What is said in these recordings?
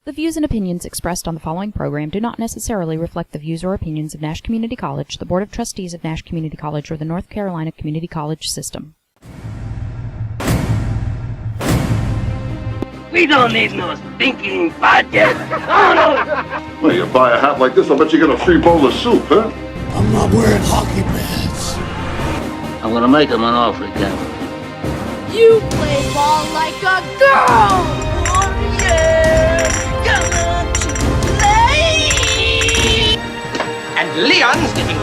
The views and opinions expressed on the following program do not necessarily reflect the views or opinions of Nash Community College, the Board of Trustees of Nash Community College, or the North Carolina Community College System. We don't need no stinking podcast. Oh, no. Well, you buy a hat like this, I bet you get a free bowl of soup, huh? I'm not wearing hockey pads. I'm gonna make him an offer again. You play ball like a girl! Oh, yeah! Come to play! And Leon's getting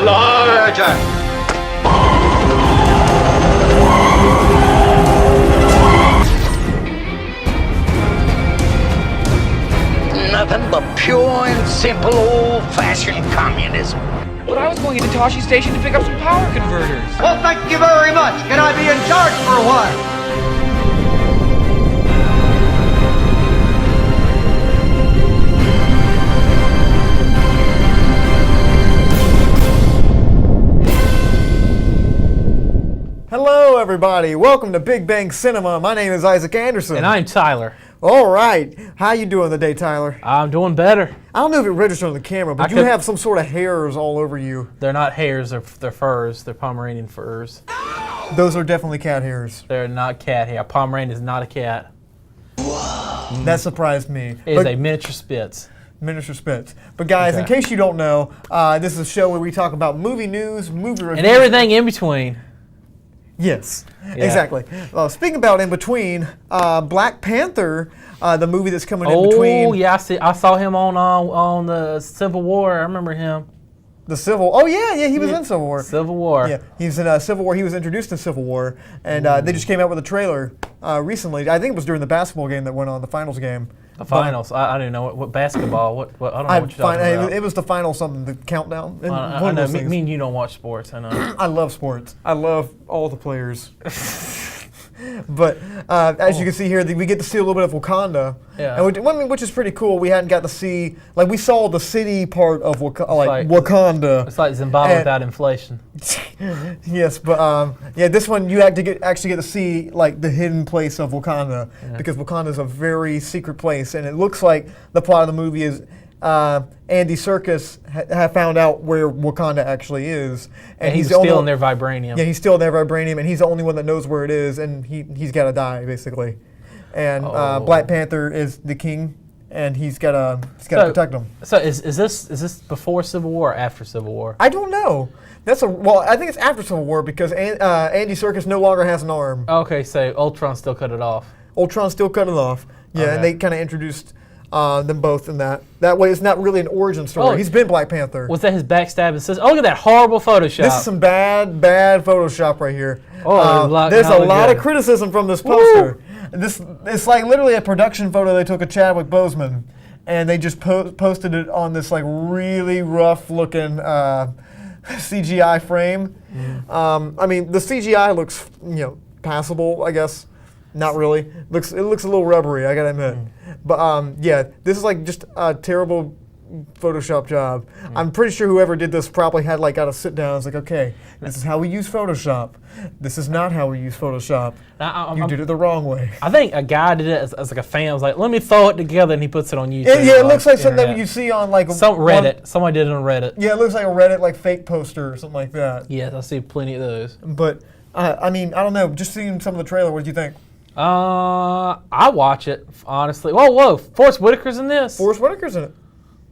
larger! Nothing but pure and simple old-fashioned communism. But I was going into Toshi Station to pick up some power converters. Well, thank you very much. Can I be in charge for a while? Hello, everybody. Welcome to Big Bang Cinema. My name is Isaac Anderson. And I'm Tyler. All right. How you doing today, Tyler? I'm doing better. I don't know if it registered on the camera, but you have some sort of hairs all over you. They're not hairs, they're furs. They're Pomeranian furs. Those are definitely cat hairs. They're not cat hair. A Pomeranian is not a cat. That surprised me. It is a miniature Spitz. Miniature Spitz. But guys, in case you don't know, this is a show where we talk about movie news, movie reviews. And everything in between. Yes, exactly. Speaking about in between, Black Panther, the movie that's coming in between. Oh yeah, I saw him on the Civil War. I remember him. The Civil. Oh yeah, he was in Civil War. Civil War. Yeah, he's in Civil War. He was introduced in Civil War, and they just came out with a trailer recently. I think it was during the basketball game that went on, the finals game. The finals. I don't know what basketball. What I don't know what you're talking about. It was the final something, the countdown. I know. Me and you don't watch sports. I know. I love sports. I love all the players. But as you can see here, we get to see a little bit of Wakanda, which is pretty cool. We hadn't got to see, we saw the city part of Wakanda. It's like Zimbabwe without inflation. Yes, but this one you actually get to see the hidden place of Wakanda, because Wakanda is a very secret place, and it looks like the plot of the movie is Andy Serkis have found out where Wakanda actually is, and he's stealing their vibranium. Yeah, he's stealing their vibranium, and he's the only one that knows where it is, and he's got to die basically. And Black Panther is the king, and he's got to protect him. So is this before Civil War or after Civil War? I don't know. I think it's after Civil War, because Andy Serkis no longer has an arm. Okay, so Ultron still cut it off. Ultron still cut it off. Yeah, and they kind of introduced them both in that. That way, it's not really an origin story. He's been Black Panther. Was that his backstab? It says, "Oh, look at that horrible Photoshop." This is some bad Photoshop right here. Oh, there's a lot of criticism from this poster. It's literally a production photo they took of Chadwick Boseman, and they just posted it on this really rough-looking CGI frame. I mean, the CGI looks passable, I guess. Not really. It looks a little rubbery, I gotta admit. But this is just a terrible Photoshop job. I'm pretty sure whoever did this probably had got to sit down and was okay, this is how we use Photoshop. This is not how we use Photoshop. You did it the wrong way. I think a guy did it as a fan. Was let me throw it together, and he puts it on YouTube. It looks like something that you see on some Reddit. Somebody did it on Reddit. Yeah, it looks like a Reddit fake poster or something like that. Yes, I see plenty of those. But I mean, I don't know. Just seeing some of the trailer, what did you think? I watch it, honestly. Whoa, Forrest Whitaker's in this? Forrest Whitaker's in it.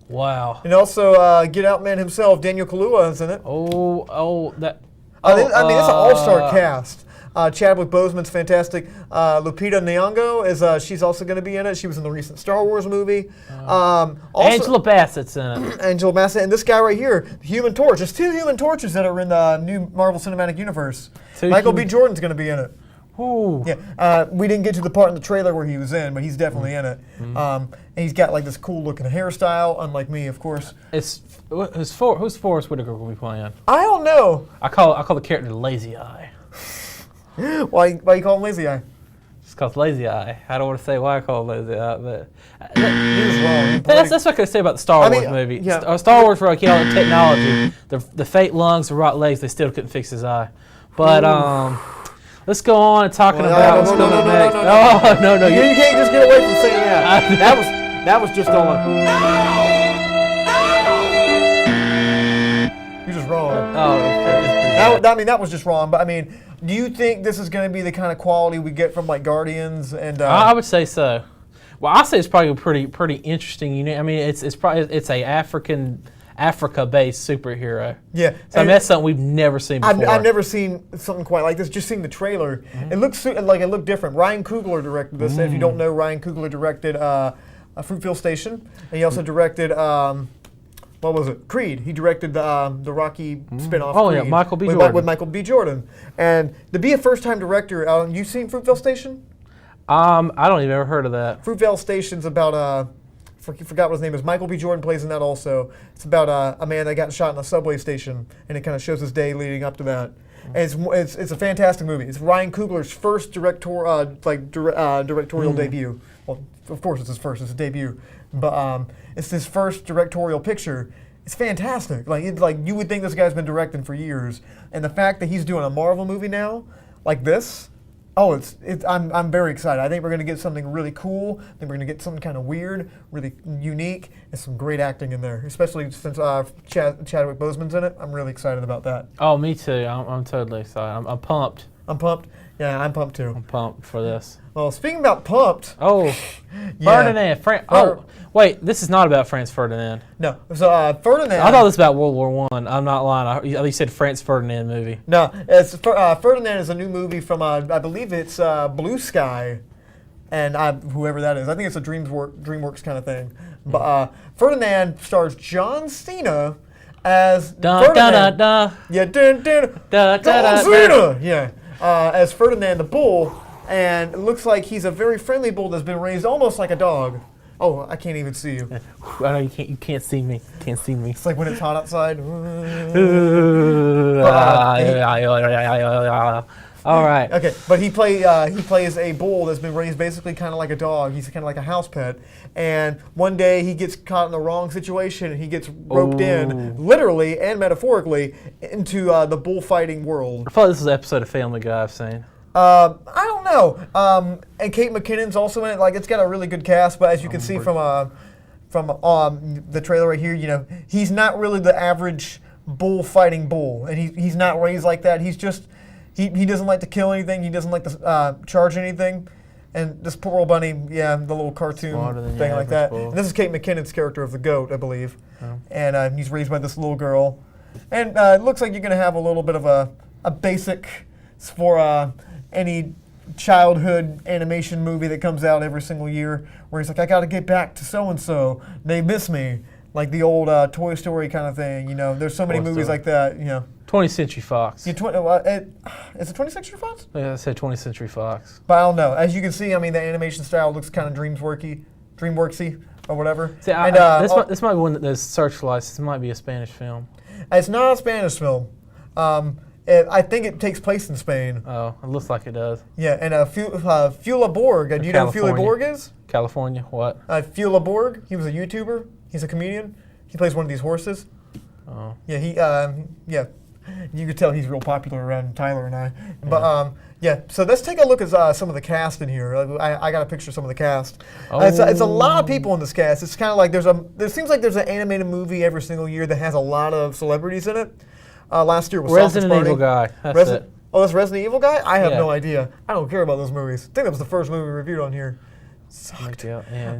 Wow. And also, Get Out Man himself, Daniel Kaluuya is in it. I mean, it's an all-star cast. Chadwick Boseman's fantastic. Lupita Nyong'o she's also going to be in it. She was in the recent Star Wars movie. Angela Bassett's in it. Angela Bassett, and this guy right here, Human Torch. There's two Human Torches that are in the new Marvel Cinematic Universe. Michael B. Jordan's going to be in it. Ooh. Yeah, we didn't get to the part in the trailer where he was in, but he's definitely in it. And he's got this cool looking hairstyle, unlike me, of course. Who's Forrest Whitaker going to be playing? I don't know. I call the character Lazy Eye. Why you call him Lazy Eye? Just because Lazy Eye. I don't want to say why I call him Lazy Eye, but he's wrong. That's what I could say about the Star Wars movie. Yeah. Star Wars, for all the technology, the fake lungs, the rotten legs, they still couldn't fix his eye. But let's go on and talking about what's coming next. No. You can't just get away from saying that. That was just on. You're just wrong. That was just wrong. But I mean, do you think this is going to be the kind of quality we get from like Guardians and? I would say so. Well, I say it's probably pretty interesting. You know, I mean, it's a Africa-based superhero. Yeah. So I mean, that's something we've never seen before. I've never seen something quite like this. Just seeing the trailer, it looked different. Ryan Coogler directed this. If you don't know, Ryan Coogler directed Fruitvale Station, and he also directed what was it? Creed. He directed the Rocky spinoff. Oh Creed yeah, Michael B. Jordan. With Michael B. Jordan, and to be a first-time director, you seen Fruitvale Station? I don't even ever heard of that. Fruitvale Station's about forgot what his name is. Michael B. Jordan plays in that also. It's about a man that got shot in a subway station, and it kind of shows his day leading up to that. And it's a fantastic movie. It's Ryan Coogler's first directorial debut. Well, of course it's his first. It's a debut, but it's his first directorial picture. It's fantastic. Like you would think this guy's been directing for years, and the fact that he's doing a Marvel movie now, like this. Oh, I'm very excited. I think we're going to get something really cool. I think we're going to get something kind of weird, really unique, and some great acting in there, especially since Chadwick Boseman's in it. I'm really excited about that. Oh, me too. I'm totally excited. I'm pumped. I'm pumped? Yeah, I'm pumped too. I'm pumped for this. Well, speaking about pumped. Oh, yeah. Ferdinand. Wait, this is not about Franz Ferdinand. No. So Ferdinand. I thought this was about World War I. I'm not lying. You said Franz Ferdinand movie. No, it's Ferdinand is a new movie from I believe it's Blue Sky, and whoever that is. I think it's a DreamWorks kind of thing. But Ferdinand stars John Cena as Ferdinand. Yeah, John Cena. Yeah, as Ferdinand the bull, and it looks like he's a very friendly bull that's been raised almost like a dog. Oh, I can't even see you. I know you can't see me. Can't see me. It's like when it's hot outside. All right. Okay, but he plays a bull that's been raised basically kind of like a dog. He's kind of like a house pet. And one day he gets caught in the wrong situation and he gets roped in, literally and metaphorically, into the bullfighting world. I thought this was an episode of Family Guy I've seen. I don't know. And Kate McKinnon's also in it. Like, it's got a really good cast, but as you can see from the trailer right here, you know, he's not really the average bullfighting bull, and he's not raised like that. He's just he doesn't like to kill anything. He doesn't like to charge anything. And this poor old bunny, yeah, the little cartoon thing like that. And this is Kate McKinnon's character of the goat, I believe. Oh. And he's raised by this little girl. And it looks like you're going to have a little bit of a basic for any childhood animation movie that comes out every single year, where he's like, I got to get back to so-and-so. They miss me. Like the old Toy Story kind of thing, you know. There's so many movies like that, you know. 20th Century Fox. Yeah, is it 20th Century Fox? Yeah, I said 20th Century Fox. But I don't know. As you can see, I mean, the animation style looks kind of DreamWorksy or whatever. See, this might be one that there's Searchlights. This might be a Spanish film. It's not a Spanish film. I think it takes place in Spain. Oh, it looks like it does. Yeah, and Fula Borg. Do you know who Fula Borg is? California, what? Fula Borg. He was a YouTuber. He's a comedian. He plays one of these horses. Oh. Yeah, you could tell he's real popular around Tyler and I. But so let's take a look at some of the cast in here. I got a picture of some of the cast. Oh. It's a lot of people in this cast. It's kind of like there seems like there's an animated movie every single year that has a lot of celebrities in it. Last year was Resident Evil guy. That's it. Oh, that's Resident Evil guy? I have no idea. I don't care about those movies. I think that was the first movie we reviewed on here. Sucked.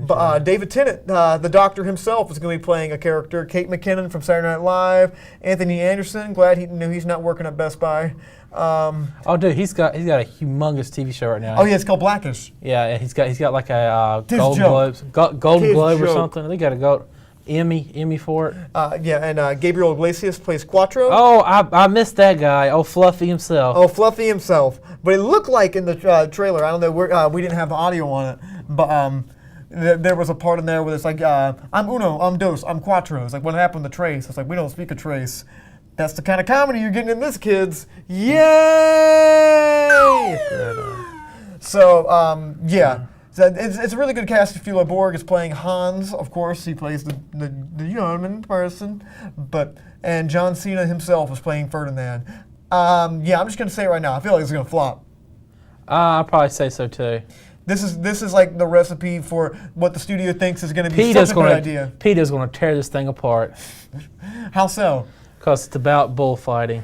But David Tennant, the Doctor himself, is going to be playing a character. Kate McKinnon from Saturday Night Live. Anthony Anderson, glad he's not working at Best Buy. Oh, dude, he's got a humongous TV show right now. Oh yeah, it's called Blackish. Yeah, he's got like a Golden Globe or something. They got a gold Emmy for it. And Gabriel Iglesias plays Quattro. Oh, I missed that guy. Oh, Fluffy himself. Oh, Fluffy himself. But it looked like in the trailer, I don't know, we didn't have the audio on it, but there was a part in there where it's like, I'm uno, I'm dos, I'm cuatro. It's like, what happened to Trace? It's like, we don't speak a Trace. That's the kind of comedy you're getting in this, kids. Yay! So, yeah. So it's a really good cast. Fula Borg is playing Hans, of course. He plays the human person. And John Cena himself is playing Ferdinand. I'm just going to say it right now. I feel like it's going to flop. I'd probably say so, too. This is like the recipe for what the studio thinks is going to be such a good idea. PETA's going to tear this thing apart. How so? Because it's about bullfighting.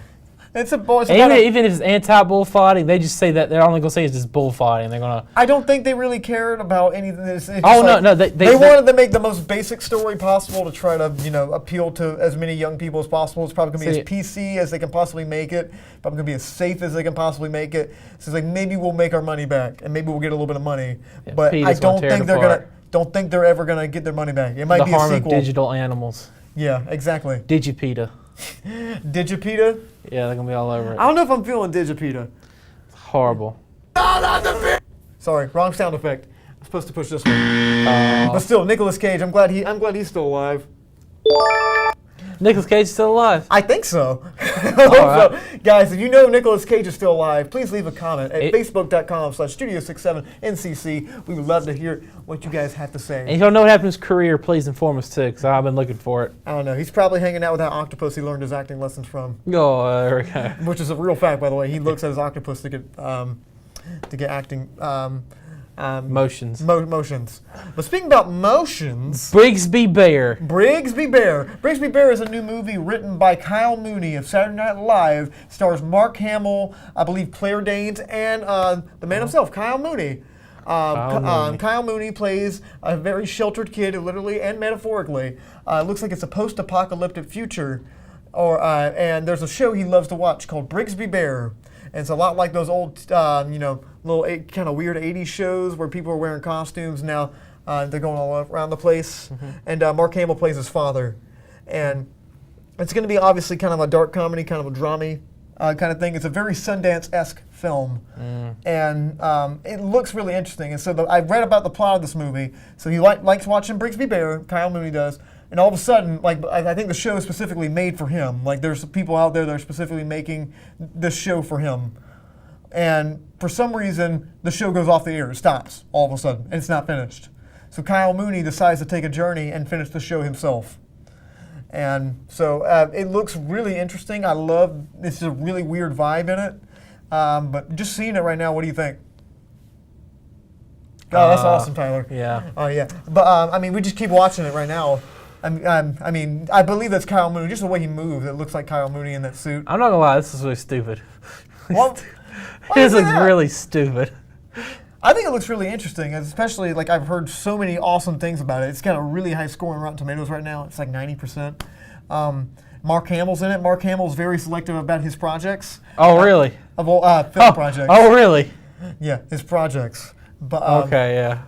Even if it's anti-bullfighting, they just say that they're only going to say it's just bullfighting. They're going to. I don't think they really cared about anything. No. They wanted to make the most basic story possible to try to appeal to as many young people as possible. It's probably going to be as PC as they can possibly make it. Probably going to be as safe as they can possibly make it. So it's like maybe we'll make our money back and maybe we'll get a little bit of money. Yeah, but I don't think they're ever gonna get their money back. It might be a sequel. The harm of digital animals. Yeah, exactly. Digipeta. Digipeta? Yeah, they're gonna be all over it. I don't know if I'm feeling Digipeta. It's horrible. Sorry, wrong sound effect. I'm supposed to push this one. But still, Nicolas Cage. I'm glad he's still alive. Nicolas Cage is still alive? I think so. So. Guys, if you know Nicolas Cage is still alive, please leave a comment at facebook.com/Studio67NCC. We would love to hear what you guys have to say. And if you don't know what happened to his career, please inform us too, because I've been looking for it. I don't know. He's probably hanging out with that octopus he learned his acting lessons from. Oh, there we go. Which is a real fact, by the way. He looks at his octopus to get acting. Motions. Motions. But speaking about motions... Brigsby Bear. Brigsby Bear. Brigsby Bear is a new movie written by Kyle Mooney of Saturday Night Live. Stars Mark Hamill, I believe Claire Danes, and the man himself, Kyle Mooney. Kyle Mooney plays a very sheltered kid, literally and metaphorically. It looks like it's a post-apocalyptic future. And there's a show he loves to watch called Brigsby Bear. And it's a lot like those old, little kind of weird 80s shows where people are wearing costumes. Now they're going all around the place. Mm-hmm. And Mark Hamill plays his father. And it's going to be obviously kind of a dark comedy, kind of a drama kind of thing. It's a very Sundance-esque film. And it looks really interesting. And so I read about the plot of this movie. So he likes watching Brigsby Bear, Kyle Mooney does. And all of a sudden, I think the show is specifically made for him. Like, there's people out there that are specifically making this show for him. And for some reason, the show goes off the air. It stops all of a sudden, and it's not finished. So Kyle Mooney decides to take a journey and finish the show himself. And so it looks really interesting. It's a really weird vibe in it. But just seeing it right now, what do you think? Oh, that's awesome, Tyler. Yeah. Oh, yeah. But, we just keep watching it right now. I believe that's Kyle Mooney. Just the way he moves, it looks like Kyle Mooney in that suit. I'm not gonna lie, this is really stupid. This looks really stupid. I think it looks really interesting, especially I've heard so many awesome things about it. It's got a really high score on Rotten Tomatoes right now. It's like 90%. Mark Hamill's in it. Mark Hamill's very selective about his projects. Oh, really? Film projects. Oh, really? Yeah, his projects. But okay, yeah.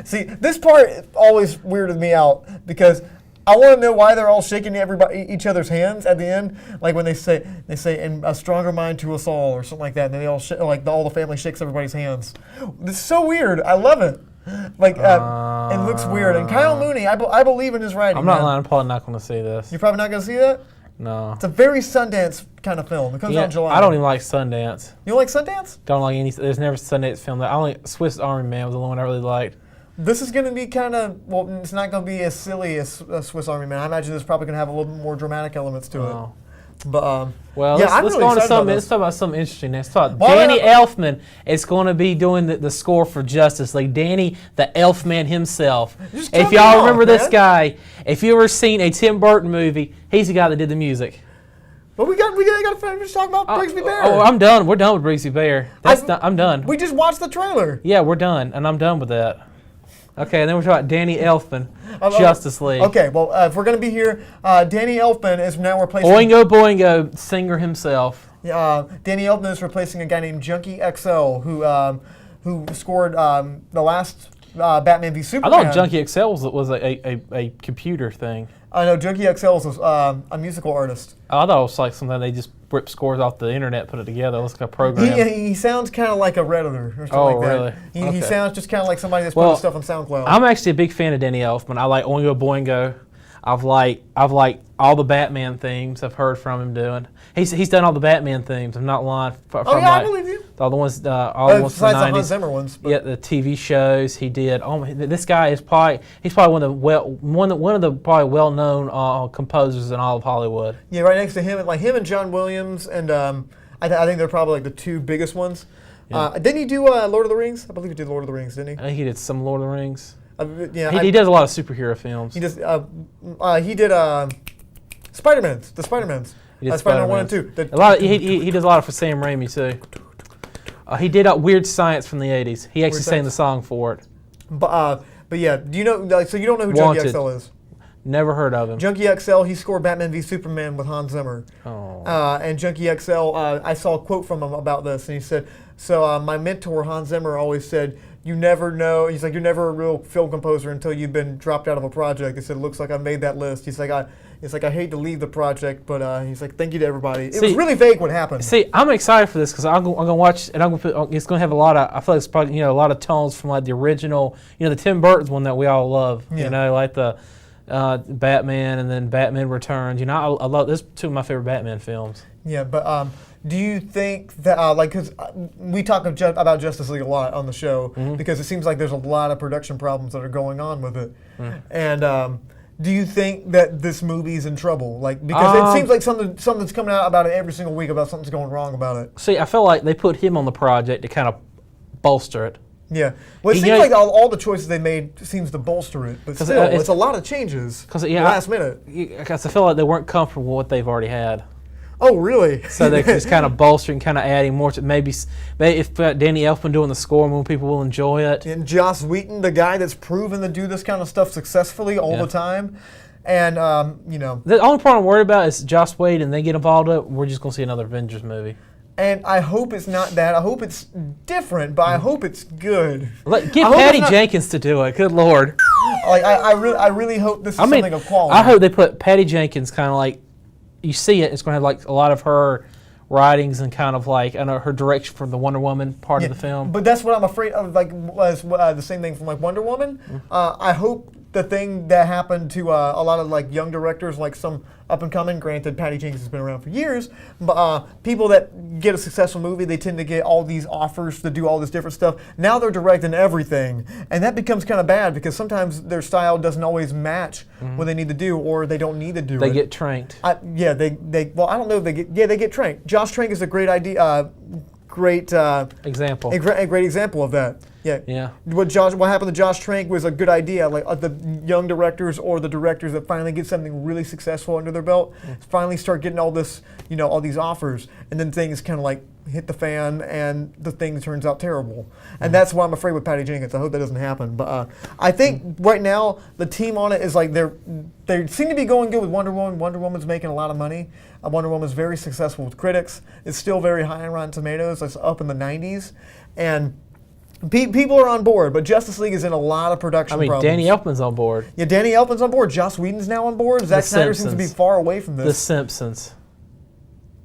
See, this part always weirded me out because I want to know why they're all shaking each other's hands at the end, like when they say "in a stronger mind to us all" or something like that, and then they all all the family shakes everybody's hands. It's so weird. I love it. It looks weird. And Kyle Mooney, I believe in his writing. I'm not lying. I'm probably not going to see this. You're probably not going to see that? No. It's a very Sundance kind of film. It comes out in July. I don't even like Sundance. You don't like Sundance? Don't like any. There's never a Sundance film that only Swiss Army Man was the only one I really liked. This is going to be kind of, it's not going to be as silly as Swiss Army Man. I imagine it's probably going to have a little bit more dramatic elements to it. But let's go on to something. Let's talk about something interesting. Let's talk. Danny Elfman is going to be doing the score for Justice League. Danny, the Elfman himself. If y'all remember this guy, if you ever seen a Tim Burton movie, he's the guy that did the music. But we got to finish talking about Brigsby Bear. Oh, I'm done. We're done with Brigsby Bear. I'm done. We just watched the trailer. Yeah, we're done, and I'm done with that. Okay, and then we're talking about Danny Elfman, Justice League. Okay, well, if we're going to be here, Danny Elfman is now replacing... Boingo Boingo, singer himself. Danny Elfman is replacing a guy named Junkie XL, who scored the last Batman v Superman. I thought Junkie XL was a computer thing. I know, Junkie XL was a musical artist. I thought it was like something they just ripped scores off the internet, put it together. It looks like a program. He sounds kind of like a Redditor or something like that. Really? He sounds just kind of like somebody that's putting stuff on SoundCloud. I'm actually a big fan of Danny Elfman. I like Oingo Boingo. I've liked all the Batman themes I've heard from him doing. He's done all the Batman themes. I'm not lying. I believe you. All the ones, all the ones from the 90s. Besides the Hans Zimmer ones. Yeah, the TV shows he did. Oh, this guy is probably one of the probably well-known composers in all of Hollywood. Yeah, right next to him, him and John Williams, and I think they're probably the two biggest ones. Yeah. Didn't he do Lord of the Rings? I believe he did Lord of the Rings, didn't he? I think he did some Lord of the Rings. Yeah, he does a lot of superhero films. He does. He did Spider-Man's. The Spider-Man's. He did Spider-Man 1 and 2. He does a lot for Sam Raimi too. He did Weird Science from the 80s. He actually sang the song for it. But yeah, do you know? So you don't know who Junkie XL is? Never heard of him. Junkie XL, he scored Batman v Superman with Hans Zimmer. Oh. And Junkie XL, I saw a quote from him about this, and he said, "So my mentor Hans Zimmer always said, you never know." He's like, "You're never a real film composer until you've been dropped out of a project." He said, "It looks like I made that list." He's like, I hate to leave the project, but he's like, "Thank you to everybody." It was really vague what happened. See, I'm excited for this because I'm gonna watch, and it's gonna have a lot of. I feel like it's probably a lot of tones from like the original, the Tim Burton's one that we all love. Yeah. Like the Batman and then Batman Returns. I love this. Two of my favorite Batman films. Yeah, but do you think that because we talk about Justice League a lot on the show because it seems like there's a lot of production problems that are going on with it, and. Do you think that this movie's in trouble? Because it seems like something's coming out about it every single week about something's going wrong about it. See, I feel like they put him on the project to kind of bolster it. Yeah. Well, it seems like all the choices they made seems to bolster it, but still, it's a lot of changes last minute. Because I feel like they weren't comfortable with what they've already had. Oh, really? So they're just kind of bolstering, kind of adding more to maybe if Danny Elfman doing the score, more people will enjoy it. And Joss Whedon, the guy that's proven to do this kind of stuff successfully all the time. And, The only part I'm worried about is Joss Whedon, and they get involved in it, we're just going to see another Avengers movie. And I hope it's not that. I hope it's different, but I hope it's good. Get Patty Jenkins to do it. Good Lord. I really hope this is something of quality. I hope they put Patty Jenkins kind of like, you see it, it's going to have like a lot of her writings and kind of like her direction for the Wonder Woman part of the film. But that's what I'm afraid of. Was the same thing from Wonder Woman. I hope the thing that happened to a lot of young directors, like some up and coming. Granted, Patty Jenkins has been around for years, but people that get a successful movie, they tend to get all these offers to do all this different stuff. Now they're directing everything, and that becomes kind of bad because sometimes their style doesn't always match what they need to do, or they don't need to do it. They get trained. Well, I don't know if they get trained. Josh Trank is a great idea. Great example. A great example of that. Yeah. What happened to Josh Trank was a good idea. The young directors or the directors that finally get something really successful under their belt, finally start getting all this, all these offers, and then things kind of hit the fan, and the thing turns out terrible. And that's why I'm afraid with Patty Jenkins. I hope that doesn't happen. But I think right now the team on it is they seem to be going good with Wonder Woman. Wonder Woman's making a lot of money. Wonder Woman's very successful with critics. It's still very high on Rotten Tomatoes. It's up in the 90s, and people are on board. But Justice League is in a lot of production problems. Danny Elfman's on board. Yeah, Danny Elfman's on board. Joss Whedon's now on board. Zack Snyder seems to be far away from this. The Simpsons.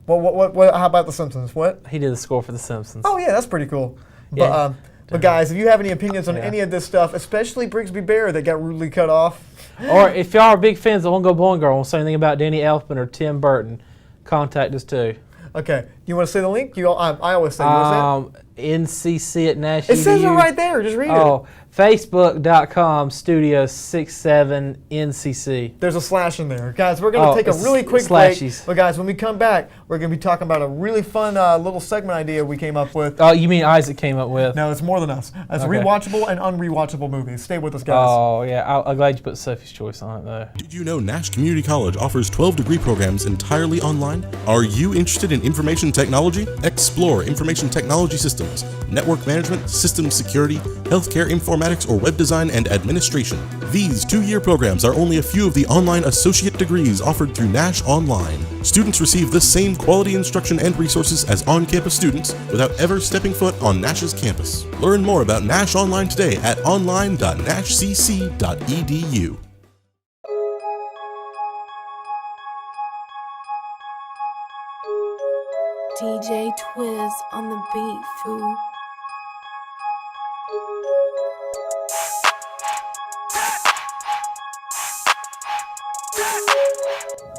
What? How about The Simpsons? What? He did the score for The Simpsons. Oh yeah, that's pretty cool. But guys, if you have any opinions on any of this stuff, especially Brigsby Bear that got rudely cut off, or if y'all are big fans of One Go Boy Girl, want to say anything about Danny Elfman or Tim Burton, contact us too. Okay, you want to say the link? I always say. What is it? NCC at Nash. It says it right there. Just read it. Facebook.com/Studio67NCC. There's a slash in there. Guys, we're going to take a really quick break. But guys, when we come back, we're going to be talking about a really fun little segment idea we came up with. Oh, you mean Isaac came up with? No, it's more than us. It's rewatchable and unrewatchable movies. Stay with us, guys. Oh, yeah. I'm glad you put Sophie's Choice on it, though. Did you know Nash Community College offers 12 degree programs entirely online? Are you interested in information technology? Explore information technology systems, network management, systems security, healthcare informatics, or web design and administration. These 2-year programs are only a few of the online associate degrees offered through Nash Online. Students receive the same quality instruction and resources as on-campus students without ever stepping foot on Nash's campus. Learn more about Nash Online today at online.nashcc.edu. DJ Twiz on the beat, fool.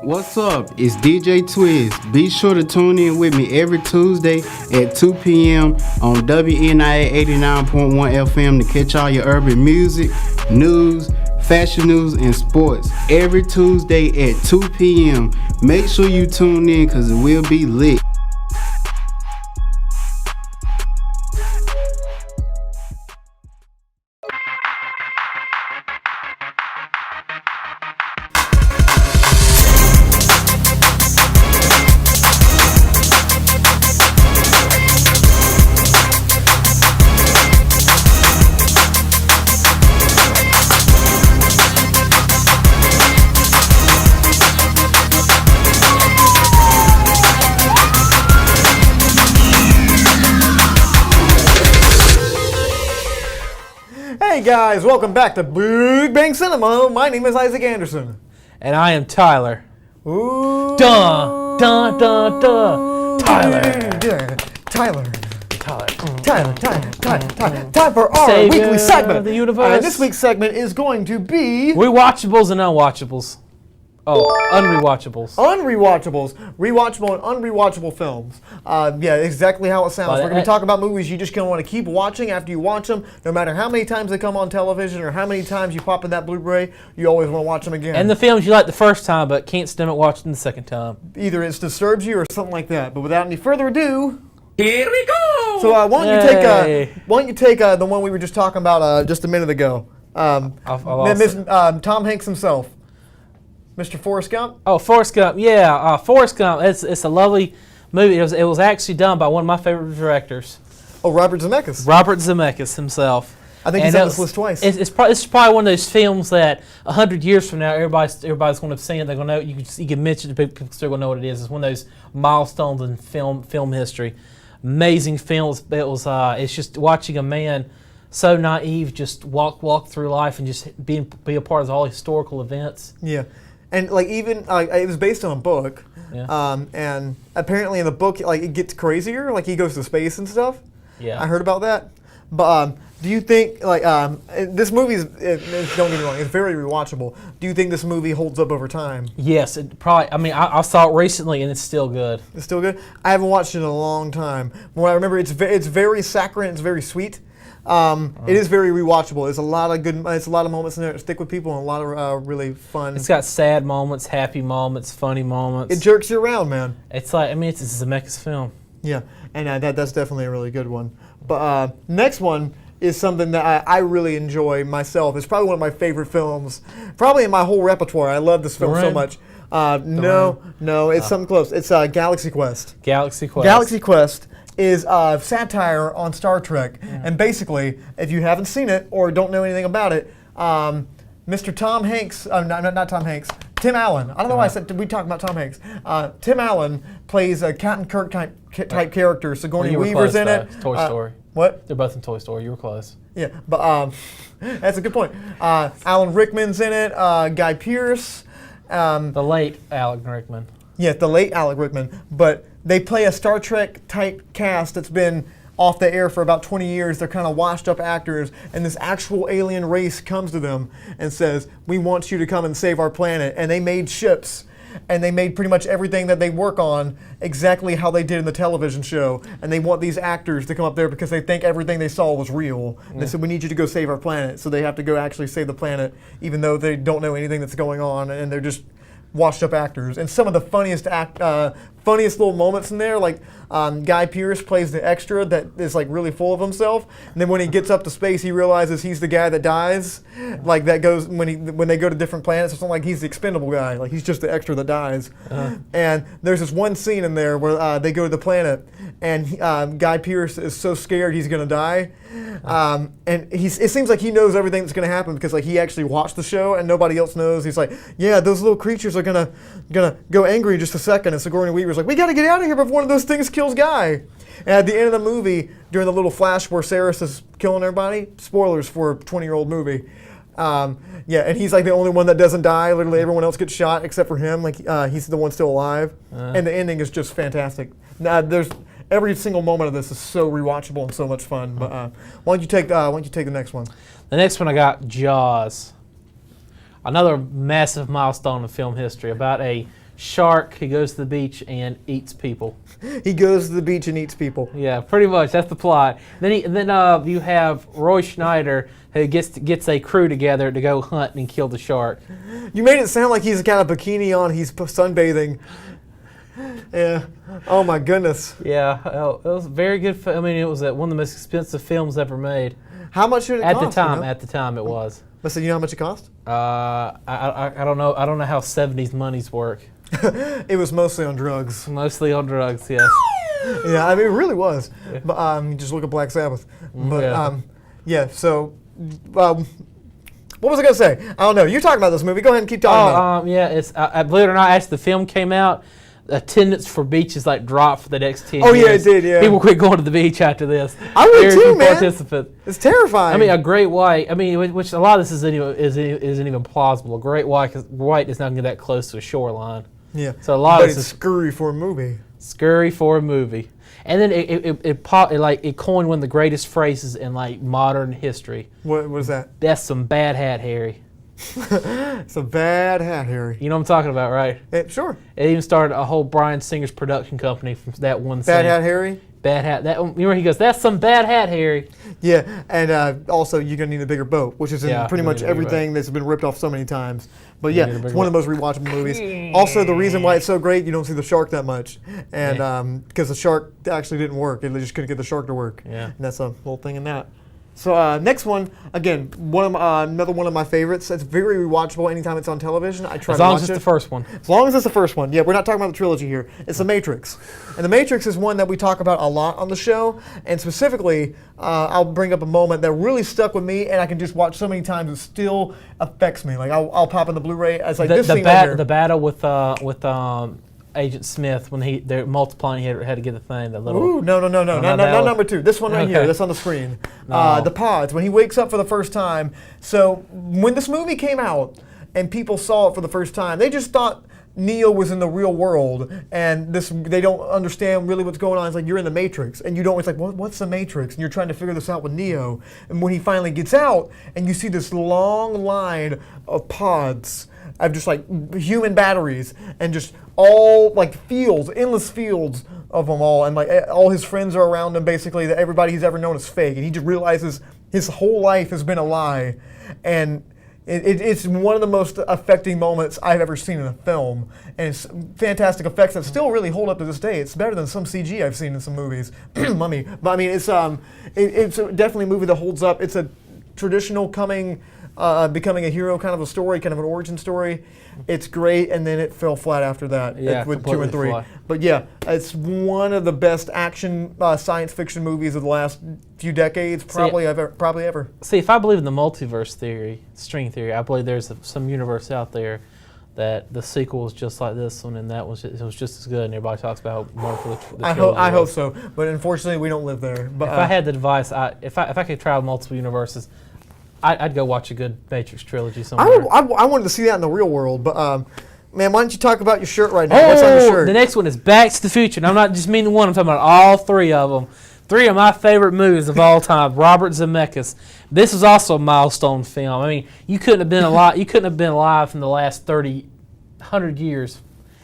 What's up? It's DJ Twiz. Be sure to tune in with me every Tuesday at 2 p.m. on WNIA 89.1 FM to catch all your urban music, news, fashion news, and sports every Tuesday at 2 p.m. Make sure you tune in because it will be lit. guys, welcome back to Big Bang Cinema. My name is Isaac Anderson. And I am Tyler. Ooh. Dun, dun, dun, dun. Tyler. Tyler. Time for our Savior weekly segment. of the universe. This week's segment is going to be... Rewatchables and unwatchables. Oh, unrewatchables. Unrewatchables. Rewatchable and unrewatchable films. Yeah, exactly how it sounds. We're going to talk about movies you just going to want to keep watching after you watch them. No matter how many times they come on television or how many times you pop in that Blu-ray, you always want to watch them again. And the films you like the first time but can't stomach watching the second time. Either it disturbs you or something like that. But without any further ado... Here we go! So why don't you take the one we were just talking about just a minute ago. Tom Hanks himself. Mr. Forrest Gump? Oh, Forrest Gump, yeah. Forrest Gump, it's a lovely movie. It was actually done by one of my favorite directors. Oh, Robert Zemeckis. Robert Zemeckis himself. I think he's on this list twice. It's probably one of those films that 100 years from now, everybody's going to have seen it. They're going to know. You can mention it, people still going to know what it is. It's one of those milestones in film history. Amazing film. It's just watching a man so naive just walk through life and just be a part of all historical events. Yeah. And like even it was based on a book, and apparently in the book it gets crazier. Like he goes to space and stuff. Yeah, I heard about that. But do you think this movie is? Don't get me wrong, it's very rewatchable. Do you think this movie holds up over time? Yes, it probably. I mean, I saw it recently and it's still good. It's still good. I haven't watched it in a long time. What I remember, it's very saccharine. It's very sweet. It is very rewatchable. There's a lot of moments in there that stick with people and a lot of really fun. It's got sad moments, happy moments, funny moments. It jerks you around, man. It's like, I mean, it's a Zemeckis film. Yeah, and that's definitely a really good one. But next one is something that I really enjoy myself. It's probably one of my favorite films, probably in my whole repertoire. I love this film so much. No, it's something close. It's Galaxy Quest. Galaxy Quest. Galaxy Quest is satire on Star Trek. And basically, if you haven't seen it or don't know anything about it, Mr. Tom Hanks, not Tom Hanks, Tim Allen. I don't know why I said we talked about Tom Hanks. Tim Allen plays a Captain Kirk type character. Sigourney Weaver's in it. Toy Story. What? They're both in Toy Story. You were close. Yeah, but that's a good point. Alan Rickman's in it. Guy Pearce. The late Alan Rickman. Yeah, the late Alan Rickman. But they play a Star Trek type cast that's been off the air for about 20 years. They're kind of washed up actors, and this actual alien race comes to them and says, "We want you to come and save our planet." And they made ships, and they made pretty much everything that they work on exactly how they did in the television show. And they want these actors to come up there because they think everything they saw was real. And they said, "We need you to go save our planet." So they have to go actually save the planet, even though they don't know anything that's going on, and they're just washed up actors. And some of the funniest little moments in there, like Guy Pearce plays the extra that is like really full of himself, and then when he gets up to space, he realizes he's the guy that dies. Like that goes when they go to different planets or something. Like he's the expendable guy. Like he's just the extra that dies. And there's this one scene in there where they go to the planet, and Guy Pearce is so scared he's gonna die. And it seems like he knows everything that's gonna happen because like he actually watched the show and nobody else knows. He's like, "Yeah, those little creatures are gonna go angry in just a second." And Sigourney Weaver's like, "We gotta get out of here before one of those things kills Guy." And at the end of the movie, during the little flash where Saris is killing everybody, spoilers for a 20-year-old movie. Yeah, and he's like the only one that doesn't die. Literally everyone else gets shot except for him. Like he's the one still alive. And the ending is just fantastic. There's every single moment of this is so rewatchable and so much fun. But why don't you take the next one? The next one I got Jaws. Another massive milestone in film history about a shark who goes to the beach and eats people. He goes to the beach and eats people. Yeah, pretty much. That's the plot. Then you have Roy Schneider who gets a crew together to go hunt and kill the shark. You made it sound like he's got a bikini on. He's sunbathing. Yeah. Oh my goodness. Yeah, it was very good. I mean, it was one of the most expensive films ever made. How much did it cost? At the time, it was. Listen, you know how much it cost? I don't know. I don't know how 70s monies work. It was mostly on drugs. Mostly on drugs, yes. Yeah, I mean, it really was. Yeah. But just look at Black Sabbath. But yeah. So, what was I gonna say? I don't know. You're talking about this movie. Go ahead and keep talking about it. Yeah. It's believe it or not, as the film came out, attendance for beaches like dropped for the next 10 years. Oh yeah, it did. Yeah. People quit going to the beach after this. I would too, man. Participant. It's terrifying. I mean, a great white. I mean, which a lot of this isn't even plausible. A great white is not going to get that close to a shoreline. Yeah. So a lot of this it's is scurry for a movie. Scurry for a movie. And then it coined one of the greatest phrases in like modern history. What was that? That's some bad hat, Harry. It's a bad hat, Harry. You know what I'm talking about, right? Sure. It even started a whole Bryan Singer's production company from that one scene. Bad hat, Harry? Bad hat. That one, he goes, that's some bad hat, Harry. Yeah, and also you're going to need a bigger boat, which is in pretty much everything that's been ripped off so many times. But yeah, it's one of the most rewatchable movies. Also, the reason why it's so great, you don't see the shark that much. And because the shark actually didn't work. They just couldn't get the shark to work. Yeah. And that's a little thing in that. So next one, again, another one of my favorites. It's very rewatchable anytime it's on television. I try to watch it. As long as it's the first one. As long as it's the first one. Yeah, we're not talking about the trilogy here. It's The Matrix. And The Matrix is one that we talk about a lot on the show. And specifically, I'll bring up a moment that really stuck with me, and I can just watch so many times it still affects me. Like I'll pop in the Blu-ray as like this scene right here. The battle with Agent Smith when they're multiplying, he had to get the thing. That little. Ooh, no, not number 2. This one right here. That's on the screen. No. The pods when he wakes up for the first time. So when this movie came out and people saw it for the first time, they just thought Neo was in the real world, and they don't understand really what's going on. It's like you're in the Matrix, and you don't. It's like what's the Matrix? And you're trying to figure this out with Neo. And when he finally gets out, and you see this long line of pods. I've just like human batteries and just all like fields, endless fields of them all, and like all his friends are around him. Basically, that everybody he's ever known is fake, and he just realizes his whole life has been a lie, and it's one of the most affecting moments I've ever seen in a film, and it's fantastic effects that still really hold up to this day. It's better than some CG I've seen in some movies. Mummy, but I mean, it's definitely a movie that holds up. It's a traditional becoming a hero kind of a story, kind of an origin story. It's great, and then it fell flat after that with 2 and 3. Flat. But yeah, it's one of the best action science fiction movies of the last few decades, probably ever. See, if I believe in the multiverse theory, string theory, I believe there's some universe out there that the sequel was just like this one, and it was just as good, and everybody talks about how wonderful the I hope so, but unfortunately we don't live there. But if I had the device, if I could travel multiple universes, I'd go watch a good Matrix trilogy somewhere. I wanted to see that in the real world, but man, why don't you talk about your shirt right now? What's on your shirt? The next one is Back to the Future, and I'm not just meaning one. I'm talking about all 3 of them. 3 of my favorite movies of all time. Robert Zemeckis. This is also a milestone film. I mean, you couldn't have been alive. You couldn't have been alive in the last 100 years,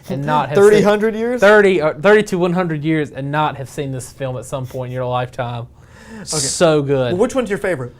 and not have 100 years. 30 to 100 years, and not have seen this film at some point in your lifetime. Okay. So good. Well, which one's your favorite?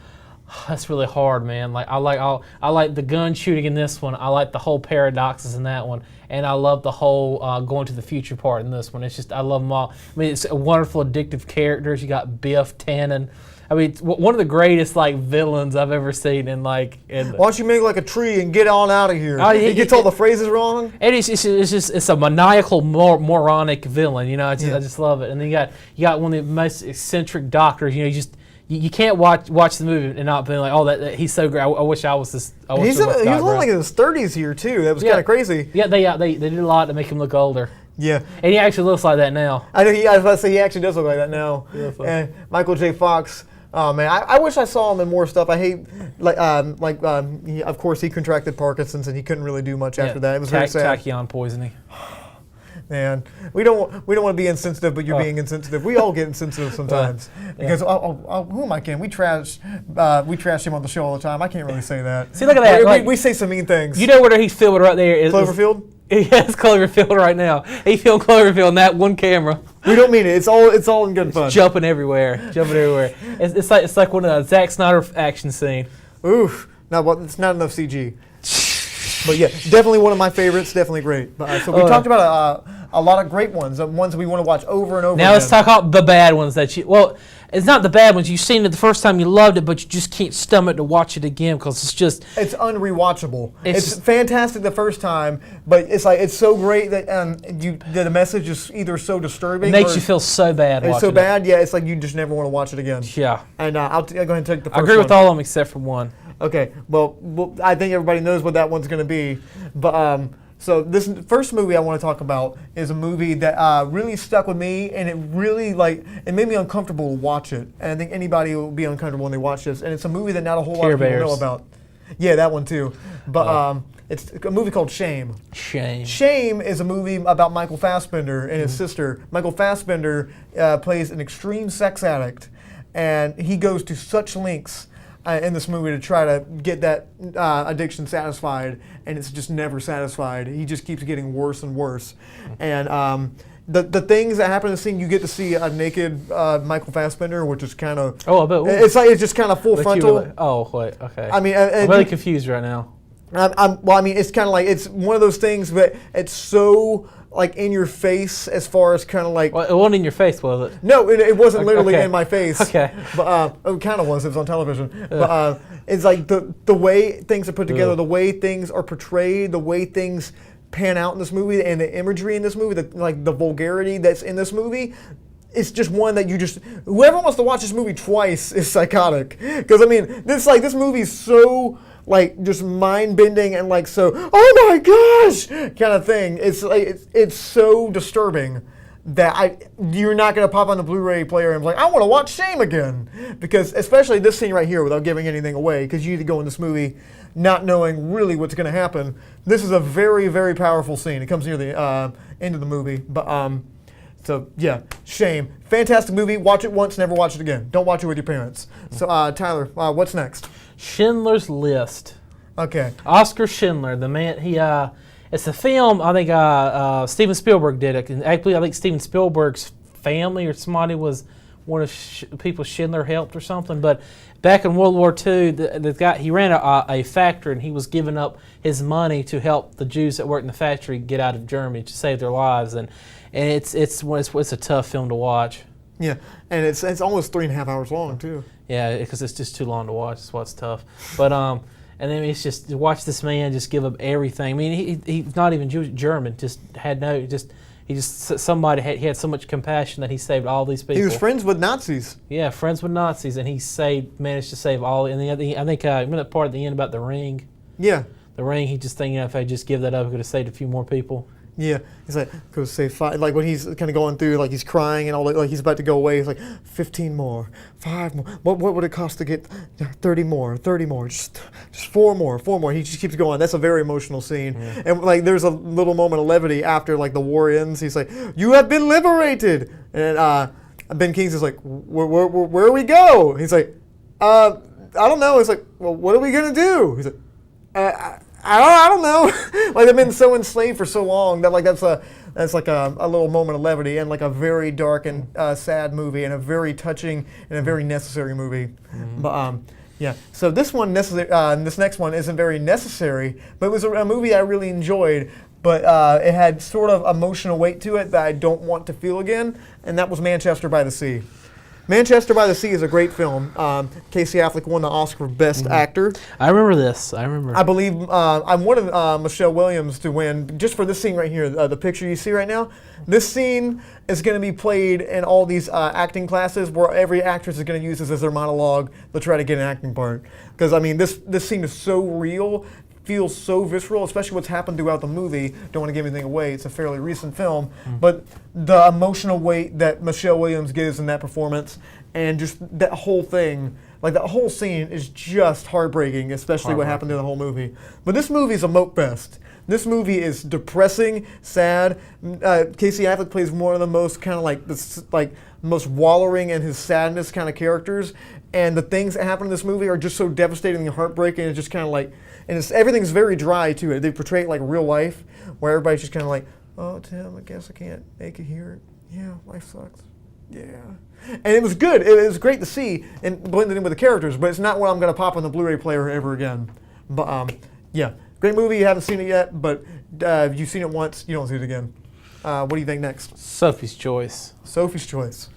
That's really hard, man. Like I like the gun shooting in this one. I like the whole paradoxes in that one, and I love the whole going to the future part in this one. It's just I love them all. I mean, it's a wonderful, addictive characters. You got Biff Tannen. I mean, it's one of the greatest like villains I've ever seen. Why don't you make like a tree and get on out of here? He gets all the phrases wrong. And it's a maniacal, moronic villain. You know, I just love it. And then you got one of the most eccentric doctors. You know, you can't watch the movie and not be like, oh, that he's so great. I wish I was this. He's only like in his 30s here too. That was kind of crazy. Yeah, they did a lot to make him look older. Yeah, and he actually looks like that now. I know. I was about to say he actually does look like that now. Yeah, and Michael J. Fox. Oh man, I wish I saw him in more stuff. I hate of course he contracted Parkinson's and he couldn't really do much after that. It was very sad. Tachyon poisoning. Man, we don't want to be insensitive, but you're being insensitive. We all get insensitive sometimes because who am I kidding? We trash him on the show all the time. I can't really say that. See, look at that. We say some mean things. You know where he's filming right there? Cloverfield. Yes, Cloverfield right now. He filmed Cloverfield on that one camera. We don't mean it. It's all in good fun. Jumping everywhere. It's like one of the Zack Snyder action scene. Oof. No, it's not enough CG. But yeah, definitely one of my favorites. Definitely great. So we talked about a lot of great ones, ones we want to watch over and over. Now let's talk about the bad ones it's not the bad ones. You've seen it the first time, you loved it, but you just can't stomach to watch it again because it's unrewatchable. It's fantastic the first time, but it's so great that the message is either so disturbing. It makes you feel so bad. It's so bad, yeah. It's like you just never want to watch it again. Yeah. And I'll go ahead and take the first one. I agree with all of them except for one. Okay, well, I think everybody knows what that one's going to be, but So this first movie I want to talk about is a movie that really stuck with me, and it really it made me uncomfortable to watch it. And I think anybody will be uncomfortable when they watch this. And it's a movie that not a whole lot of people know about. Yeah, that one too. But it's a movie called Shame. Shame is a movie about Michael Fassbender and his sister. Michael Fassbender plays an extreme sex addict, and he goes to such lengths in this movie to try to get that addiction satisfied, and it's just never satisfied. He just keeps getting worse and worse. And the things that happen in the scene, you get to see a naked Michael Fassbender, which is kind of it's just kind of full frontal. Okay. I mean, I'm really confused right now. Well, I mean, it's kind of it's one of those things, but it's so in your face as far as kind of Well, it wasn't in your face, was it? No, it wasn't literally in my face. Okay. But it kind of was. It was on television. But it's the way things are put together, the way things are portrayed, the way things pan out in this movie, and the imagery in this movie, the vulgarity that's in this movie. It's just one that whoever wants to watch this movie twice is psychotic. Because I mean, this movie is so just mind-bending and so, oh my gosh, kind of thing. It's so disturbing that you're not going to pop on the Blu-ray player and be like, I want to watch Shame again. Because especially this scene right here, without giving anything away, because you need to go in this movie not knowing really what's going to happen. This is a very, very powerful scene. It comes near the end of the movie. But so yeah, Shame. Fantastic movie. Watch it once, never watch it again. Don't watch it with your parents. So Tyler, what's next? Schindler's List. Okay. Oscar Schindler, the man. It's a film. I think Steven Spielberg did it. And actually, I think Steven Spielberg's family or somebody was one of people Schindler helped or something. But back in World War II, the guy he ran a factory, and he was giving up his money to help the Jews that worked in the factory get out of Germany to save their lives. And it's a tough film to watch. Yeah, and it's almost 3.5 hours long too. Yeah, because it's just too long to watch. That's why it's tough. But and then it's just to watch this man just give up everything. I mean, he's not even Jewish, German. Somebody had so much compassion that he saved all these people. He was friends with Nazis. Yeah, friends with Nazis, and he managed to save all. And I think remember that part at the end about the ring. Yeah. The ring. He just thinking if I just give that up, he could have saved a few more people. Yeah, he's like, go say 5. Like when he's kind of going through, he's crying and all that, he's about to go away. He's like, 15 more, 5 more. What would it cost to get 30 more, just 4 more. He just keeps going. That's a very emotional scene. Yeah. And there's a little moment of levity after the war ends. He's like, you have been liberated. And Ben Kingsley's like, where we go? He's like, I don't know. He's like, well, what are we gonna do? He's like, I don't know. They've been so enslaved for so long that that's a little moment of levity and a very dark and sad movie and a very touching and a very necessary movie. Mm-hmm. But yeah, so this next one isn't very necessary, but it was a movie I really enjoyed. But it had sort of emotional weight to it that I don't want to feel again, and that was Manchester by the Sea. Manchester by the Sea is a great film. Casey Affleck won the Oscar for Best Actor. I remember this. I believe I wanted Michelle Williams to win just for this scene right here, the picture you see right now. This scene is going to be played in all these acting classes where every actress is going to use this as their monologue to try to get an acting part. Because, I mean, this scene is so real, feels so visceral, especially what's happened throughout the movie. Don't want to give anything away. It's a fairly recent film. But the emotional weight that Michelle Williams gives in that performance and just that whole thing, that whole scene is just heartbreaking, especially what happened in the whole movie. But this movie is a moat fest. This movie is depressing, sad. Casey Affleck plays one of the most kind of most wallowing in his sadness kind of characters. And the things that happen in this movie are just so devastating and heartbreaking. It's just kind of and everything's very dry to it. They portray it like real life, where everybody's just kind of oh, Tim, I guess I can't make it here. Yeah, life sucks. Yeah. And it was good. It was great to see and blended in with the characters, but it's not what I'm going to pop on the Blu-ray player ever again. But yeah, great movie. You haven't seen it yet, but if you've seen it once, you don't see it again. What do you think next? Sophie's Choice. Sophie's Choice.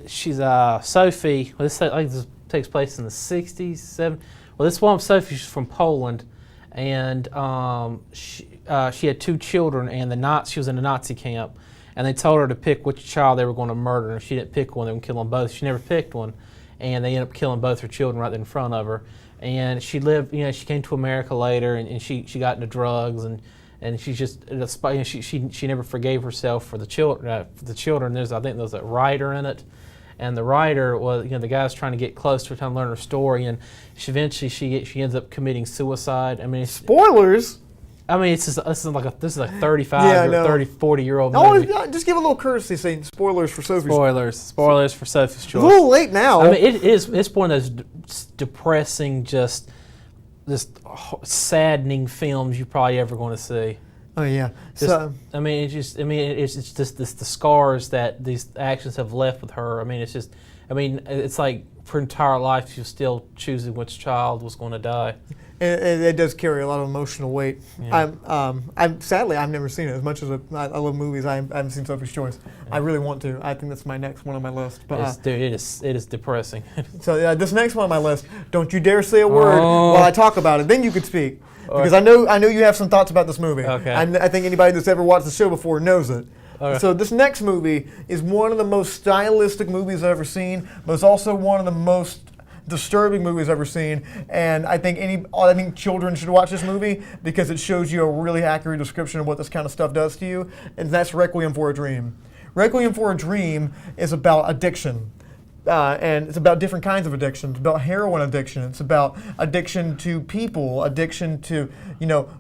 She's Sophie. Well, this takes place in the 60s, 70s. Well, this one, Sophie's from Poland, and she had 2 children, and she was in a Nazi camp, and they told her to pick which child they were going to murder, and she didn't pick one. They were going to kill them both. She never picked one, and they ended up killing both her children right there in front of her. And she lived, she came to America later, and she got into drugs, and and she's just she never forgave herself for the children. I think there's a writer in it, and the writer was the guy's trying to get close to her, trying to learn her story, and eventually she ends up committing suicide. I mean, spoilers. I mean, this is a 35 or 30, 40-year-old movie. Oh, just give a little courtesy saying spoilers for Sophie's. Spoilers for Sophie's Choice. It's a little late now. I mean, it's one of those depressing, just saddening films you're probably ever going to see. Oh yeah. It's just the scars that these actions have left with her. I mean, it's like for her entire life she was still choosing which child was going to die. It does carry a lot of emotional weight. Yeah. Sadly, I've never seen it. As much as I love movies, I haven't seen Sophie's Choice. Yeah. I really want to. I think that's my next one on my list. But it is depressing. So this next one on my list, don't you dare say a word while I talk about it. Then you could speak, because I know you have some thoughts about this movie. Okay. I think anybody that's ever watched the show before knows it. Okay. So this next movie is one of the most stylistic movies I've ever seen, but it's also one of the most disturbing movies I've ever seen, and I think children should watch this movie because it shows you a really accurate description of what this kind of stuff does to you, and that's Requiem for a Dream. Requiem for a Dream is about addiction, and it's about different kinds of addiction. It's about heroin addiction. It's about addiction to people, addiction to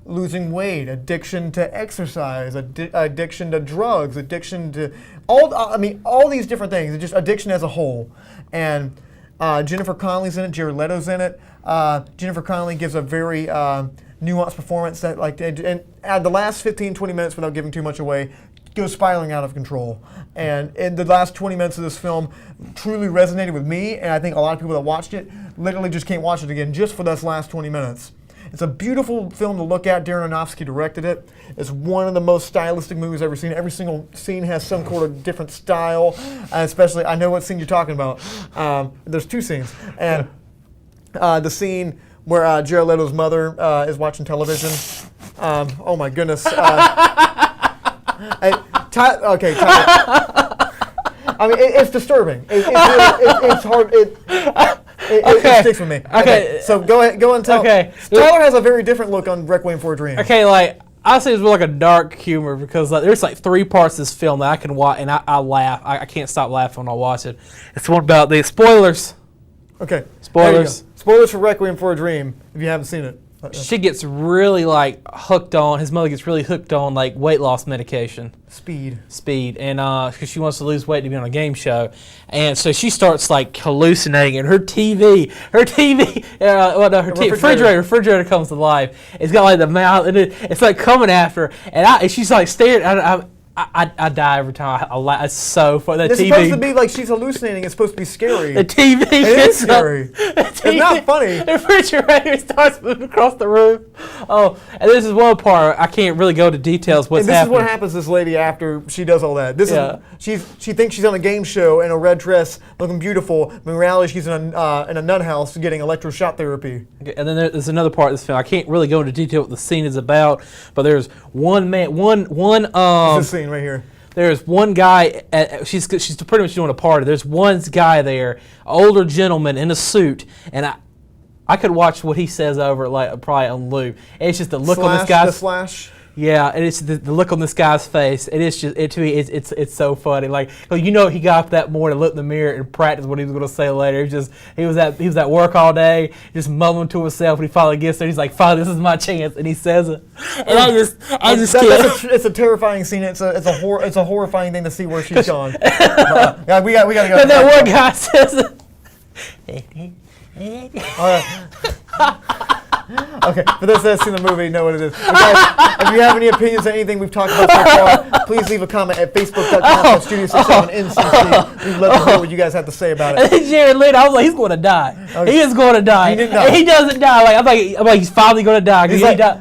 losing weight, addiction to exercise, addiction to drugs, addiction to all these different things. It's just addiction as a whole, and Jennifer Connelly's in it. Jared Leto's in it. Jennifer Connelly gives a very nuanced performance that, and at the last 15-20 minutes, without giving too much away, goes spiraling out of control. And in the last 20 minutes of this film truly resonated with me, and I think a lot of people that watched it literally just can't watch it again just for those last 20 minutes. It's a beautiful film to look at. Darren Aronofsky directed it. It's one of the most stylistic movies I've ever seen. Every single scene has some kind of different style, especially, I know what scene you're talking about. There's two scenes. And the scene where Jared Leto's mother is watching television. Oh my goodness. Okay, Tyler. I mean, it's disturbing. It's hard. It sticks with me. Okay. So go ahead and tell. Okay. Tyler has a very different look on Requiem for a Dream. Okay, I say it's more like a dark humor because there's 3 parts of this film that I can watch and I laugh. I can't stop laughing when I watch it. It's one about the spoilers. Okay. Spoilers. Spoilers for Requiem for a Dream if you haven't seen it. She gets really hooked on. His mother gets really hooked on weight loss medication. Speed, and because she wants to lose weight to be on a game show, and so she starts hallucinating. And her refrigerator comes to life. It's got the mouth, and it's coming after her, and she's staring. I die every time. It's so funny. It's supposed to be she's hallucinating. It's supposed to be scary. The TV is scary. It's not funny. The refrigerator starts moving across the room. Oh, and this is one part I can't really go into details. What's happening? This is what happens to this lady after she does all that. She thinks she's on a game show in a red dress, looking beautiful. But in reality, she's in a nut house getting electroshock therapy. Okay, and then there's another part of this film. I can't really go into detail what the scene is about, but there's one man, this scene right here. There's one guy. She's pretty much doing a party. There's one guy there, older gentleman in a suit, and I could watch what he says over probably on loop. And it's just the look on this guy's. The slash. Yeah, and it's the look on this guy's face. And it's just to me, it's so funny. He got up that morning, looked in the mirror, and practiced what he was going to say later. He was at work all day, just mumbling to himself. When he finally gets there, he's like, "Father, this is my chance," and he says it. And I just can't. It's a terrifying scene. It's a horrifying thing to see where she's gone. Yeah, we got to go. And that one guy says it. All right. Okay, for those that have seen the movie, know what it is. Guys, if you have any opinions on anything we've talked about so far, please leave a comment at facebook.com/Studio67NCC. We'd love to hear what you guys have to say about it. Jared Leto, I was he's going to die. Okay. He is going to die. He didn't die. He doesn't die. I'm like, he's finally going to die.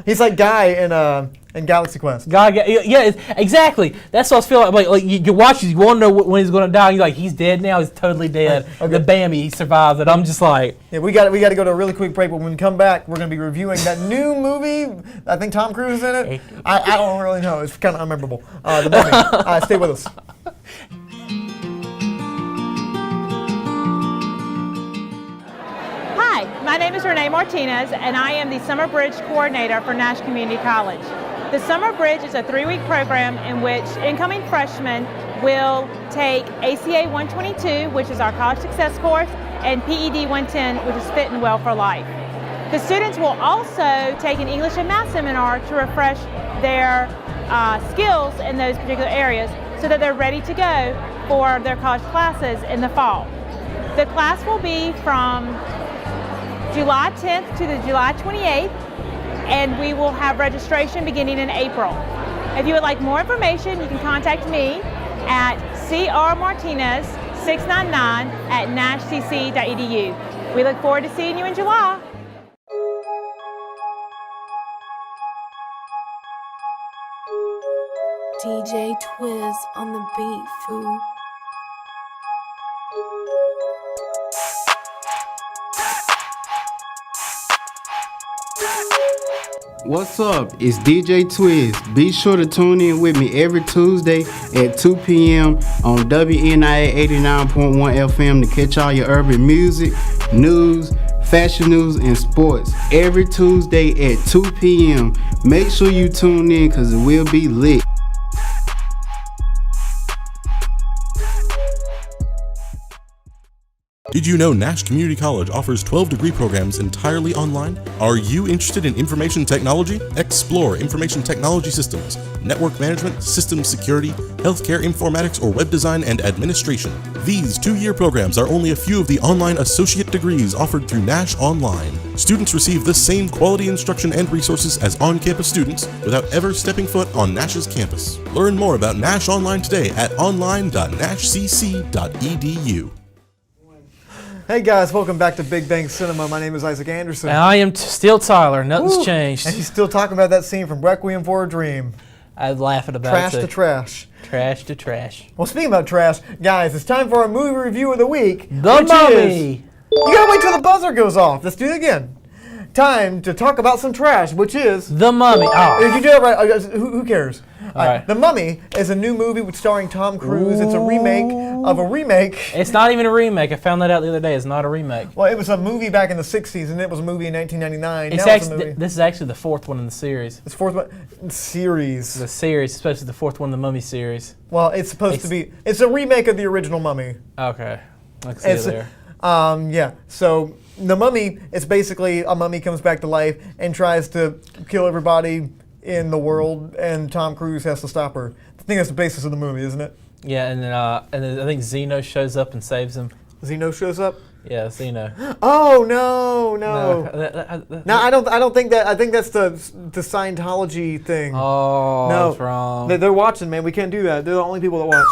He's like Guy in Galaxy Quest. Exactly. That's what I was feeling like you watch it, you want to know when he's going to die. You're like, he's dead now. He's totally dead. Okay. The Bambi, he survives it. I'm just like, yeah. We got to go to a really quick break. But when we come back, we're going to be reviewing that new movie. I think Tom Cruise is in it. I don't really know. It's kind of unmemorable. The Mummy. Stay with us. Hi, my name is Renee Martinez, and I am the Summer Bridge Coordinator for Nash Community College. The Summer Bridge is a 3-week program in which incoming freshmen will take ACA 122, which is our college success course, and PED 110, which is Fit and Well for Life. The students will also take an English and math seminar to refresh their skills in those particular areas so that they're ready to go for their college classes in the fall. The class will be from July 10th to the July 28th, and we will have registration beginning in April. If you would like more information, you can contact me at crmartinez699@nashcc.edu. We look forward to seeing you in July. DJ Twiz on the beat, fool. What's up? It's DJ Twiz. Be sure to tune in with me every Tuesday at 2 p.m. on WNIA 89.1 FM to catch all your urban music, news, fashion news, and sports. Every Tuesday at 2 p.m. Make sure you tune in because it will be lit. Did you know Nash Community College offers 12 degree programs entirely online? Are you interested in information technology? Explore information technology systems, network management, systems security, healthcare informatics, or web design and administration. These 2-year programs are only a few of the online associate degrees offered through Nash Online. Students receive the same quality instruction and resources as on-campus students without ever stepping foot on Nash's campus. Learn more about Nash Online today at online.nashcc.edu. Hey guys, welcome back to Big Bang Cinema. My name is Isaac Anderson. And I am still Tyler. Nothing's changed. And he's still talking about that scene from Requiem for a Dream. I'm laughing about trash it. To trash. Trash to trash. Well, speaking about trash, guys, it's time for our movie review of the week. The Mummy. You gotta wait till the buzzer goes off. Let's do it again. Time to talk about some trash, which is The Mummy. Oh. If you do it right, who cares? All right. The Mummy is a new movie starring Tom Cruise. It's a remake of a remake. It's not even a remake. I found that out the other day. It's not a remake. Well, it was a movie back in the 60s, and it was a movie in 1999. This is actually the 4th one in the series. It's fourth one series. The series, especially the 4th one, the Mummy series. Well, it's supposed to be. It's a remake of the original Mummy. Okay, I can see it there. Yeah. So the Mummy, it's basically a mummy comes back to life and tries to kill everybody in the world, and Tom Cruise has to stop her. I think that's the basis of the movie, isn't it? Yeah, and then I think Zeno shows up and saves him. Zeno shows up? Yeah, Zeno. Oh no! No, I don't think that. I think that's the Scientology thing. Oh, no, that's wrong. They're watching, man. We can't do that. They're the only people that watch.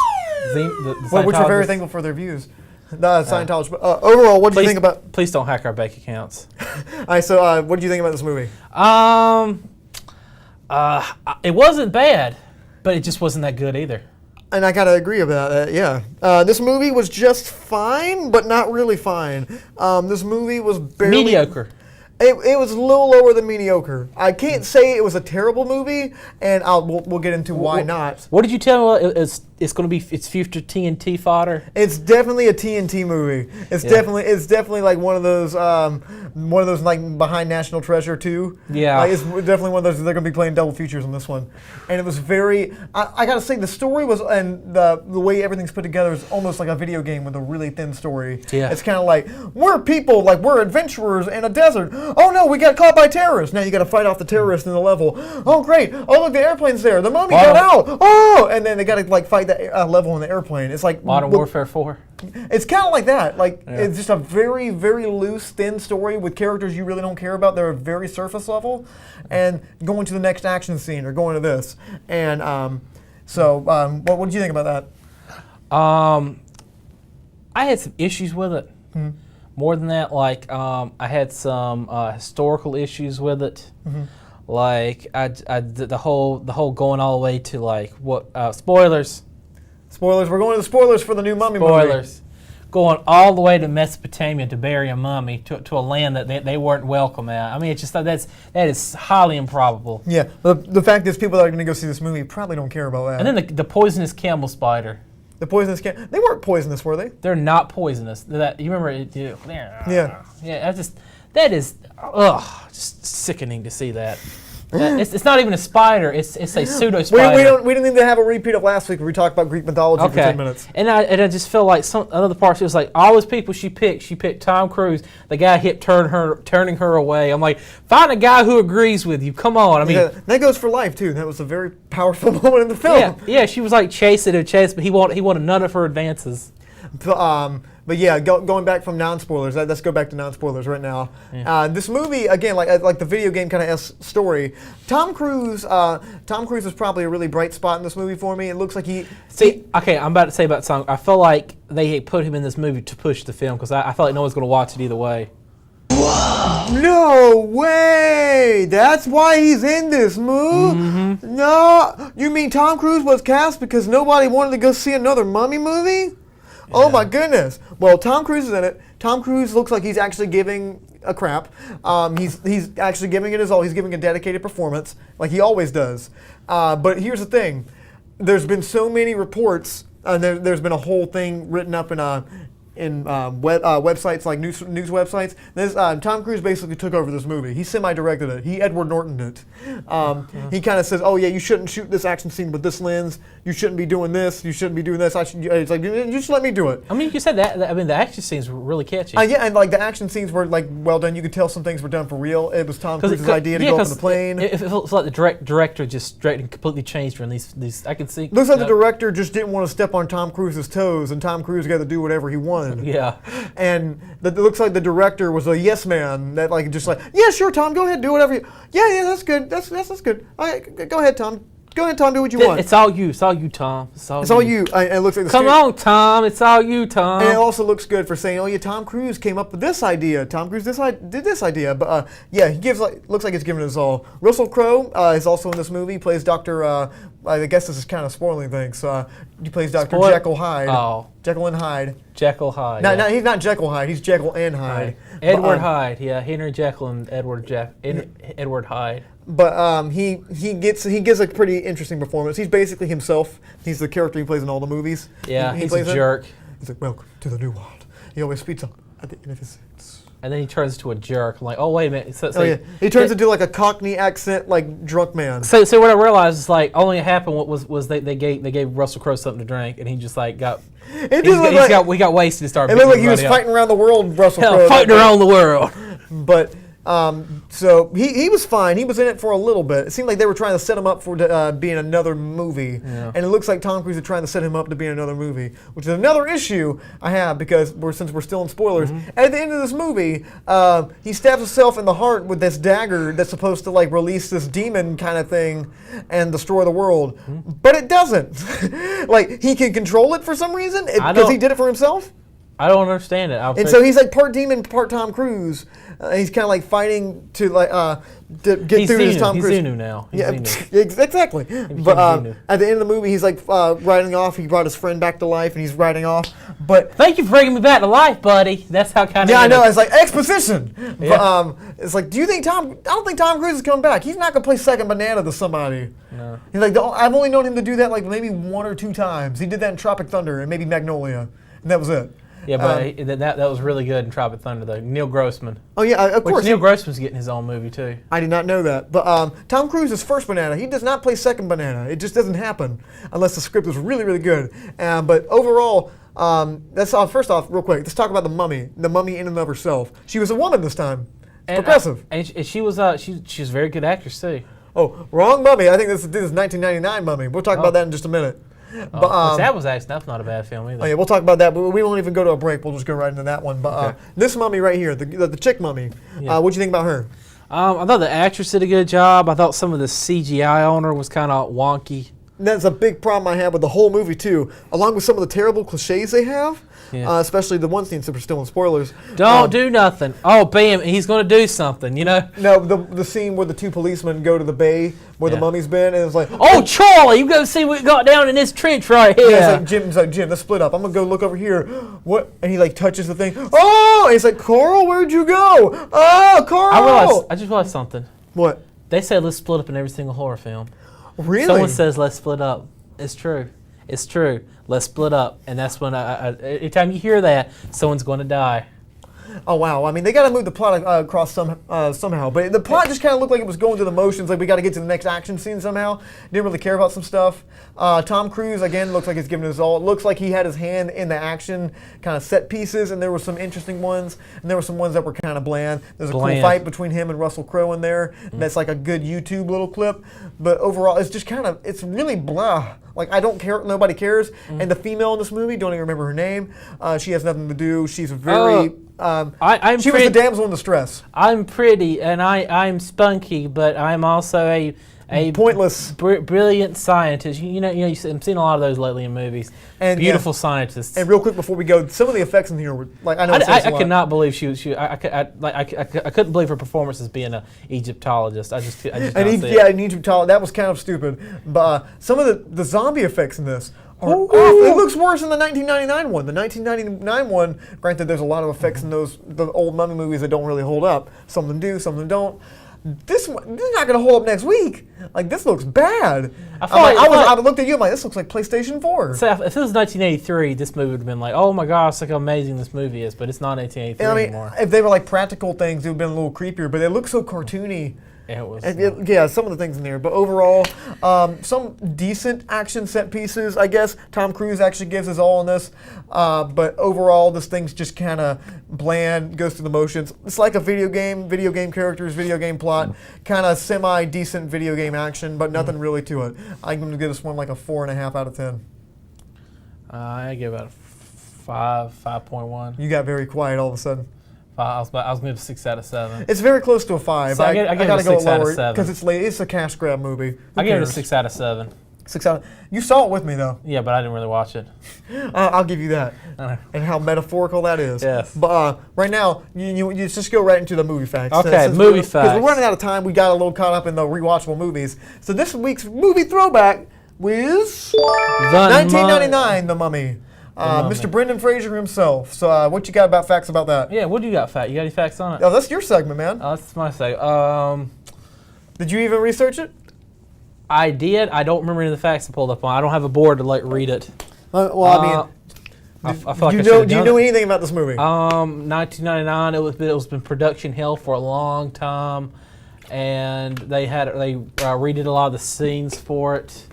Which are very thankful for their views. Scientology. But overall, what do you think about? Please don't hack our bank accounts. All right. So, what do you think about this movie? It wasn't bad, but it just wasn't that good either. And I gotta agree about that. Yeah. This movie was just fine, but not really fine. This movie was barely mediocre. It was a little lower than mediocre. I can't say it was a terrible movie, and we'll get into why not. What did you tell me? It's going to be future TNT fodder. It's definitely a TNT movie. It's definitely like one of those like Behind National Treasure 2. Yeah, it's definitely one of those. They're going to be playing double features on this one, and it was very. I gotta say the story was, and the way everything's put together is almost like a video game with a really thin story. Yeah, it's kind of like we're people, like we're adventurers in a desert. Oh no, we got caught by terrorists. Now you got to fight off the terrorists in the level. Oh great. Oh look, the airplane's there. The mummy got out. Oh, and then they got to like fight that level in the airplane. It's like Modern Warfare 4. It's kind of like that. Like it's just a very, very loose, thin story with characters you really don't care about. They're very surface level, and going to the next action scene or going to this. And what did you think about that? I had some issues with it. Mm-hmm. More than that, like I had some historical issues with it. Mm-hmm. Like the whole going all the way to like what spoilers. Spoilers. We're going to the spoilers for the new Mummy movie. Spoilers. Going all the way to Mesopotamia to bury a mummy to a land that they weren't welcome at. I mean, it's just that is highly improbable. Yeah. The fact is, people that are going to go see this movie probably don't care about that. And then the poisonous camel spider. The poisonous camel. They weren't poisonous, were they? They're not poisonous. You remember it? Yeah. Yeah. That is just sickening to see that. It's not even a spider. It's a pseudo spider. We didn't need to have a repeat of last week where we talked about Greek mythology for 10 minutes. And I just feel like some other parts. It was like all those people she picked Tom Cruise. The guy kept turning her away. I'm like, find a guy who agrees with you. Come on. I mean, that goes for life too. That was a very powerful moment in the film. Yeah. She was like chasing, but he wanted none of her advances. But yeah, going back from non-spoilers, let's go back to non-spoilers right now. Yeah. This movie, again, like the video game kind of story, Tom Cruise was probably a really bright spot in this movie for me. It looks like I'm about to say about Tom. I feel like they put him in this movie to push the film because I felt like no one's going to watch it either way. No way! That's why he's in this movie? Mm-hmm. No, you mean Tom Cruise was cast because nobody wanted to go see another Mummy movie? Yeah. Oh my goodness. Well, Tom Cruise is in it. Tom Cruise looks like he's actually giving a crap. He's actually giving it his all. He's giving a dedicated performance like he always does. But here's the thing. There's been so many reports, and there's been a whole thing written up in websites like news websites. Tom Cruise basically took over this movie. He semi-directed it. He Edward Nortoned it. He kind of says, "Oh yeah, you shouldn't shoot this action scene with this lens. You shouldn't be doing this. You shouldn't be doing this." It's like, you just let me do it. I mean, you said that. I mean, the action scenes were really catchy. Yeah, and like the action scenes were like well done. You could tell some things were done for real. It was Tom Cruise's idea to go up in the plane. It feels like the director just directed and completely changed her. And these I can see. Looks like the director just didn't want to step on Tom Cruise's toes, and Tom Cruise got to do whatever he wanted. Yeah. And it looks like the director was a yes man that like just like, yeah, sure, Tom, go ahead, do whatever you. Yeah, that's good. That's good. All right, go ahead, Tom. Go ahead, Tom. Do what you want. It's all you. It's all you, Tom. It's all you. And it looks like come on, Tom. It's all you, Tom. And it also looks good for saying, oh yeah, Tom Cruise came up with this idea. Tom Cruise did this idea. But yeah, he looks like he's giving us all. Russell Crowe is also in this movie. He plays Dr. I guess this is kind of spoiling things. He plays Dr. Jekyll Hyde. Oh. Jekyll and Hyde. Jekyll Hyde. No, he's not Jekyll Hyde. He's Jekyll and Hyde. Edward Hyde. Yeah, Henry Jekyll and Edward Hyde. But he gives a pretty interesting performance. He's basically himself. He's the character he plays in all the movies. Yeah, he's a jerk. He's like, welcome to the new world. He always speaks up at the end of his. And then he turns into a jerk. I'm like, oh wait a minute. Yeah, he turns into like a Cockney accent, like drunk man. So what I realized is like only happened was they gave Russell Crowe something to drink, and he just like got. We got wasted and started. It looked like he was fighting around the world, Russell Crowe. Fighting around the world. But. So he was fine. He was in it for a little bit. It seemed like they were trying to set him up for being another movie. Yeah. And it looks like Tom Cruise is trying to set him up to be in another movie, which is another issue I have because since we're still in spoilers. Mm-hmm. At the end of this movie, he stabs himself in the heart with this dagger that's supposed to like release this demon kind of thing and destroy the world. Mm-hmm. But it doesn't. Like he can control it for some reason because he did it for himself. I don't understand it. So he's like part demon, part Tom Cruise. He's kind of like fighting to get through his Tom Cruise. He's Xenu now. Exactly. But at the end of the movie, he's like riding off. He brought his friend back to life, and he's riding off. But thank you for bringing me back to life, buddy. That's how kind of. Yeah, I know. It's like exposition. Yeah. But it's like, do you think I don't think Tom Cruise is coming back. He's not gonna play second banana to somebody. No. He's like, I've only known him to do that like maybe 1 or 2 times. He did that in Tropic Thunder and maybe Magnolia, and that was it. Yeah, but that was really good in Tropic Thunder, though. Neil Grossman. Oh, yeah, of course. Neil Grossman's getting his own movie, too. I did not know that. But Tom Cruise is first banana. He does not play second banana. It just doesn't happen unless the script is really, really good. But overall, first off, real quick, let's talk about the mummy in and of herself. She was a woman this time. Progressive. And she was a very good actress, too. Oh, wrong mummy. I think this is 1999 mummy. We'll talk about that in just a minute. But, that's not a bad film either. Oh yeah, we'll talk about that, but we won't even go to a break. We'll just go right into that one. But this mummy right here, the chick mummy, what'd you think about her? I thought the actress did a good job. I thought some of the CGI on her was kind of wonky. That's a big problem I have with the whole movie too, along with some of the terrible cliches they have. Yeah. Especially the one scene, since we're still in spoilers. Don't do nothing. Oh, bam, he's going to do something, you know? No, the scene where the 2 policemen go to the bay where the mummy's been, and it's like, oh, Charlie, you go see what got down in this trench right here. Yeah, it's like, Jim, let's split up. I'm going to go look over here. What? And he like touches the thing. Oh, and he's like, Carl, where'd you go? Oh, Carl. I just realized something. What? They say let's split up in every single horror film. Really? Someone says let's split up. It's true. It's true. Let's split up. And that's when anytime you hear that, someone's going to die. Oh wow! I mean, they got to move the plot across somehow, but the plot just kind of looked like it was going through the motions. Like we got to get to the next action scene somehow. Didn't really care about some stuff. Tom Cruise again looks like he's giving his all. It looks like he had his hand in the action kind of set pieces, and there were some interesting ones, and there were some ones that were kind of bland. There's a cool fight between him and Russell Crowe in there. That's like a good YouTube little clip, but overall, it's just kind of it's really blah. Like I don't care, nobody cares. And the female in this movie, don't even remember her name. She has nothing to do. She's very. She was the damsel in distress. I'm pretty and I'm spunky, but I'm also a pointless, brilliant scientist. You know, I'm seeing a lot of those lately in movies. And beautiful scientists. And real quick before we go, some of the effects in here were like I know. I could not believe she was. I couldn't believe her performance as being an Egyptologist. I just an Egyptologist. That was kind of stupid. But some of the zombie effects in this are off. It looks worse than the 1999 one. The 1999 one, granted, there's a lot of effects in the old mummy movies that don't really hold up. Some of them do, some of them don't. This is not going to hold up next week. Like, this looks bad. I looked at you, I'm like, this looks like PlayStation 4. So if it was 1983, this movie would have been like, oh my gosh, look how amazing this movie is, but it's not 1983 anymore. If they were like practical things, it would have been a little creepier, but they look so cartoony. It was. Yeah, some of the things in there. But overall, some decent action set pieces, I guess. Tom Cruise actually gives his all in this. But overall, this thing's just kind of bland, goes through the motions. It's like a video game characters, video game plot, kind of semi-decent video game action, but nothing really to it. I'm going to give this one like a 4.5 out of 10. I give it a 5.1. You got very quiet all of a sudden. I was going to give it a 6 out of 7. It's very close to a 5. So I got to go lower because it's a cash grab movie. I give it a 6 out of 7. 6 out. You saw it with me though. Yeah, but I didn't really watch it. I'll give you that. And how metaphorical that is. Yes. But right now, you just go right into the movie facts. Okay, movie facts. Because we're running out of time. We got a little caught up in the rewatchable movies. So this week's movie throwback was 1999, The Mummy. Mr. Brendan Fraser himself. So what you got about facts about that? Yeah, what do you got, Fat? You got any facts on it? Oh, that's your segment, man. Oh, that's my segment. Did you even research it? I did. I don't remember any of the facts I pulled up on. I don't have a board to read it. I feel like do you know anything about this movie? 1999. It was been production hell for a long time, and they redid a lot of the scenes for it.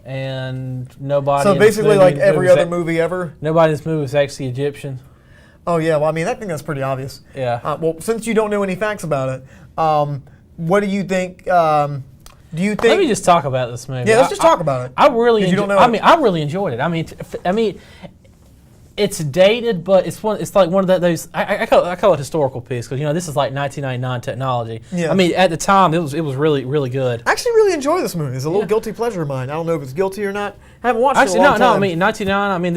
And nobody. So basically, like every other movie ever. Nobody in this movie was actually Egyptian. Oh yeah, well I mean I think that's pretty obvious. Yeah. Well, since you don't know any facts about it, what do you think? Do you think? Let me just talk about this movie. Yeah, let's just talk about it. I really. I really enjoyed it. I mean, it's dated, but it's like one of those. I call it historical piece because this is like 1999 technology. Yeah. I mean, at the time it was really really good. I actually really enjoy this movie. It's a little guilty pleasure of mine. I don't know if it's guilty or not. I haven't watched it in a long time. No. I mean, 1999. I mean,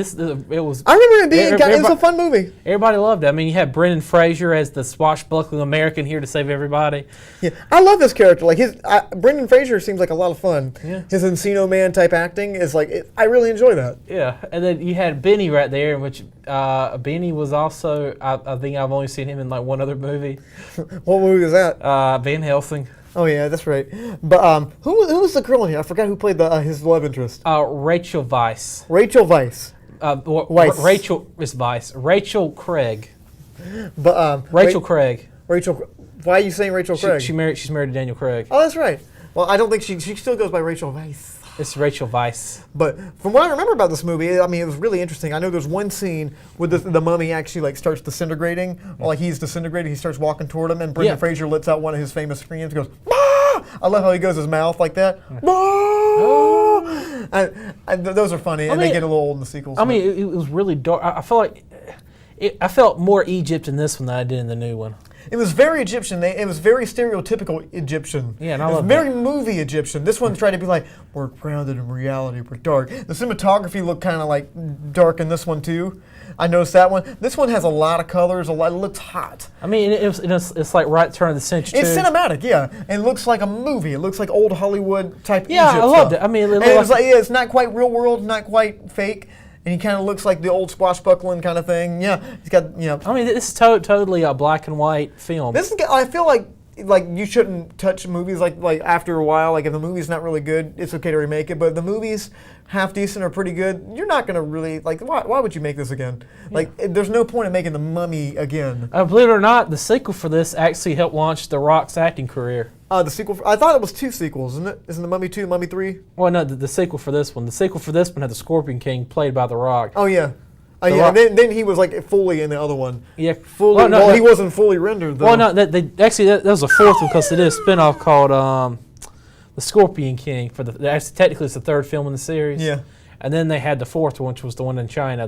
it was. I remember it being. It was a fun movie. Everybody loved it. I mean, you had Brendan Fraser as the swashbuckling American here to save everybody. Yeah, I love this character. Like Brendan Fraser seems like a lot of fun. Yeah. His Encino Man type acting is like I really enjoy that. Yeah, and then you had Benny right there, which Benny was also. I think I've only seen him in like one other movie. What movie was that? Van Helsing. Oh yeah, that's right. But who was the girl in here? I forgot who played his love interest. Rachel Weisz. Rachel Weisz. Rachel is Weisz. Rachel Craig. But Rachel Craig. Rachel. Why are you saying Rachel Craig? She's married to Daniel Craig. Oh, that's right. Well, I don't think she still goes by Rachel Weisz. It's Rachel Weisz. But from what I remember about this movie, I mean, it was really interesting. I know there's one scene where the mummy actually like starts disintegrating, or like he's disintegrating. He starts walking toward him, and Brendan Fraser lets out one of his famous screams. Goes, "Ah!" I love how he goes his mouth like that. Those are funny, and they get a little old in the sequels. I mean, it was really dark. I feel like I felt more Egypt in this one than I did in the new one. It was very Egyptian. It was very stereotypical Egyptian. Yeah, and it was very movie Egyptian. This one tried to be like, we're grounded in reality, we're dark. The cinematography looked kind of like dark in this one too. I noticed that one. This one has a lot of colors. It looks hot. I mean, it's like right turn of the century. It's cinematic, yeah. And it looks like a movie. It looks like old Hollywood type Egypt I loved it. I mean, it's not quite real world, not quite fake. And he kind of looks like the old swashbuckling kind of thing. Yeah, he's got, I mean, this is totally a black and white film. I feel like like you shouldn't touch movies like after a while. Like if the movie's not really good, it's okay to remake it. But if the movie's half decent or pretty good, you're not gonna really like. Why would you make this again? Like there's no point in making The Mummy again. Believe it or not, the sequel for this actually helped launch The Rock's acting career. The sequel. I thought it was 2 sequels, isn't it? Isn't The Mummy 2, Mummy 3? Well, no, the sequel for this one. The sequel for this one had the Scorpion King played by The Rock. Oh yeah. Yeah, then he was like fully in the other one. Yeah, fully. He wasn't fully rendered though. Well, no, that was a fourth one because they did a spinoff called The Scorpion King. Actually, technically, it's the 3rd film in the series. Yeah. And then they had the 4th one, which was the one in China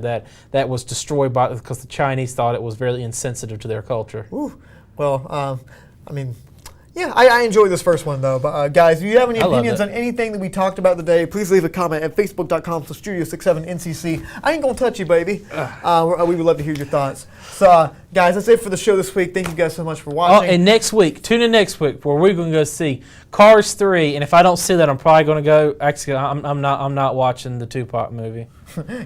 that was destroyed because the Chinese thought it was very insensitive to their culture. Ooh. Well, I mean. Yeah, I enjoyed this first one, though. But, guys, if you have any opinions on anything that we talked about today, please leave a comment at facebook.com/Studio67NCC. I ain't going to touch you, baby. We would love to hear your thoughts. So, guys, that's it for the show this week. Thank you guys so much for watching. Oh, and next week, tune in next week, where we're going to go see Cars 3. And if I don't see that, I'm probably going to go. Actually, I'm not watching the Tupac movie.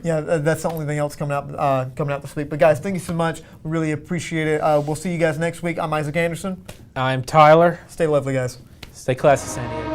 Yeah, that's the only thing else coming out this week. But, guys, thank you so much. We really appreciate it. We'll see you guys next week. I'm Isaac Anderson. I'm Tyler. Stay lovely, guys. Stay classy, San Diego.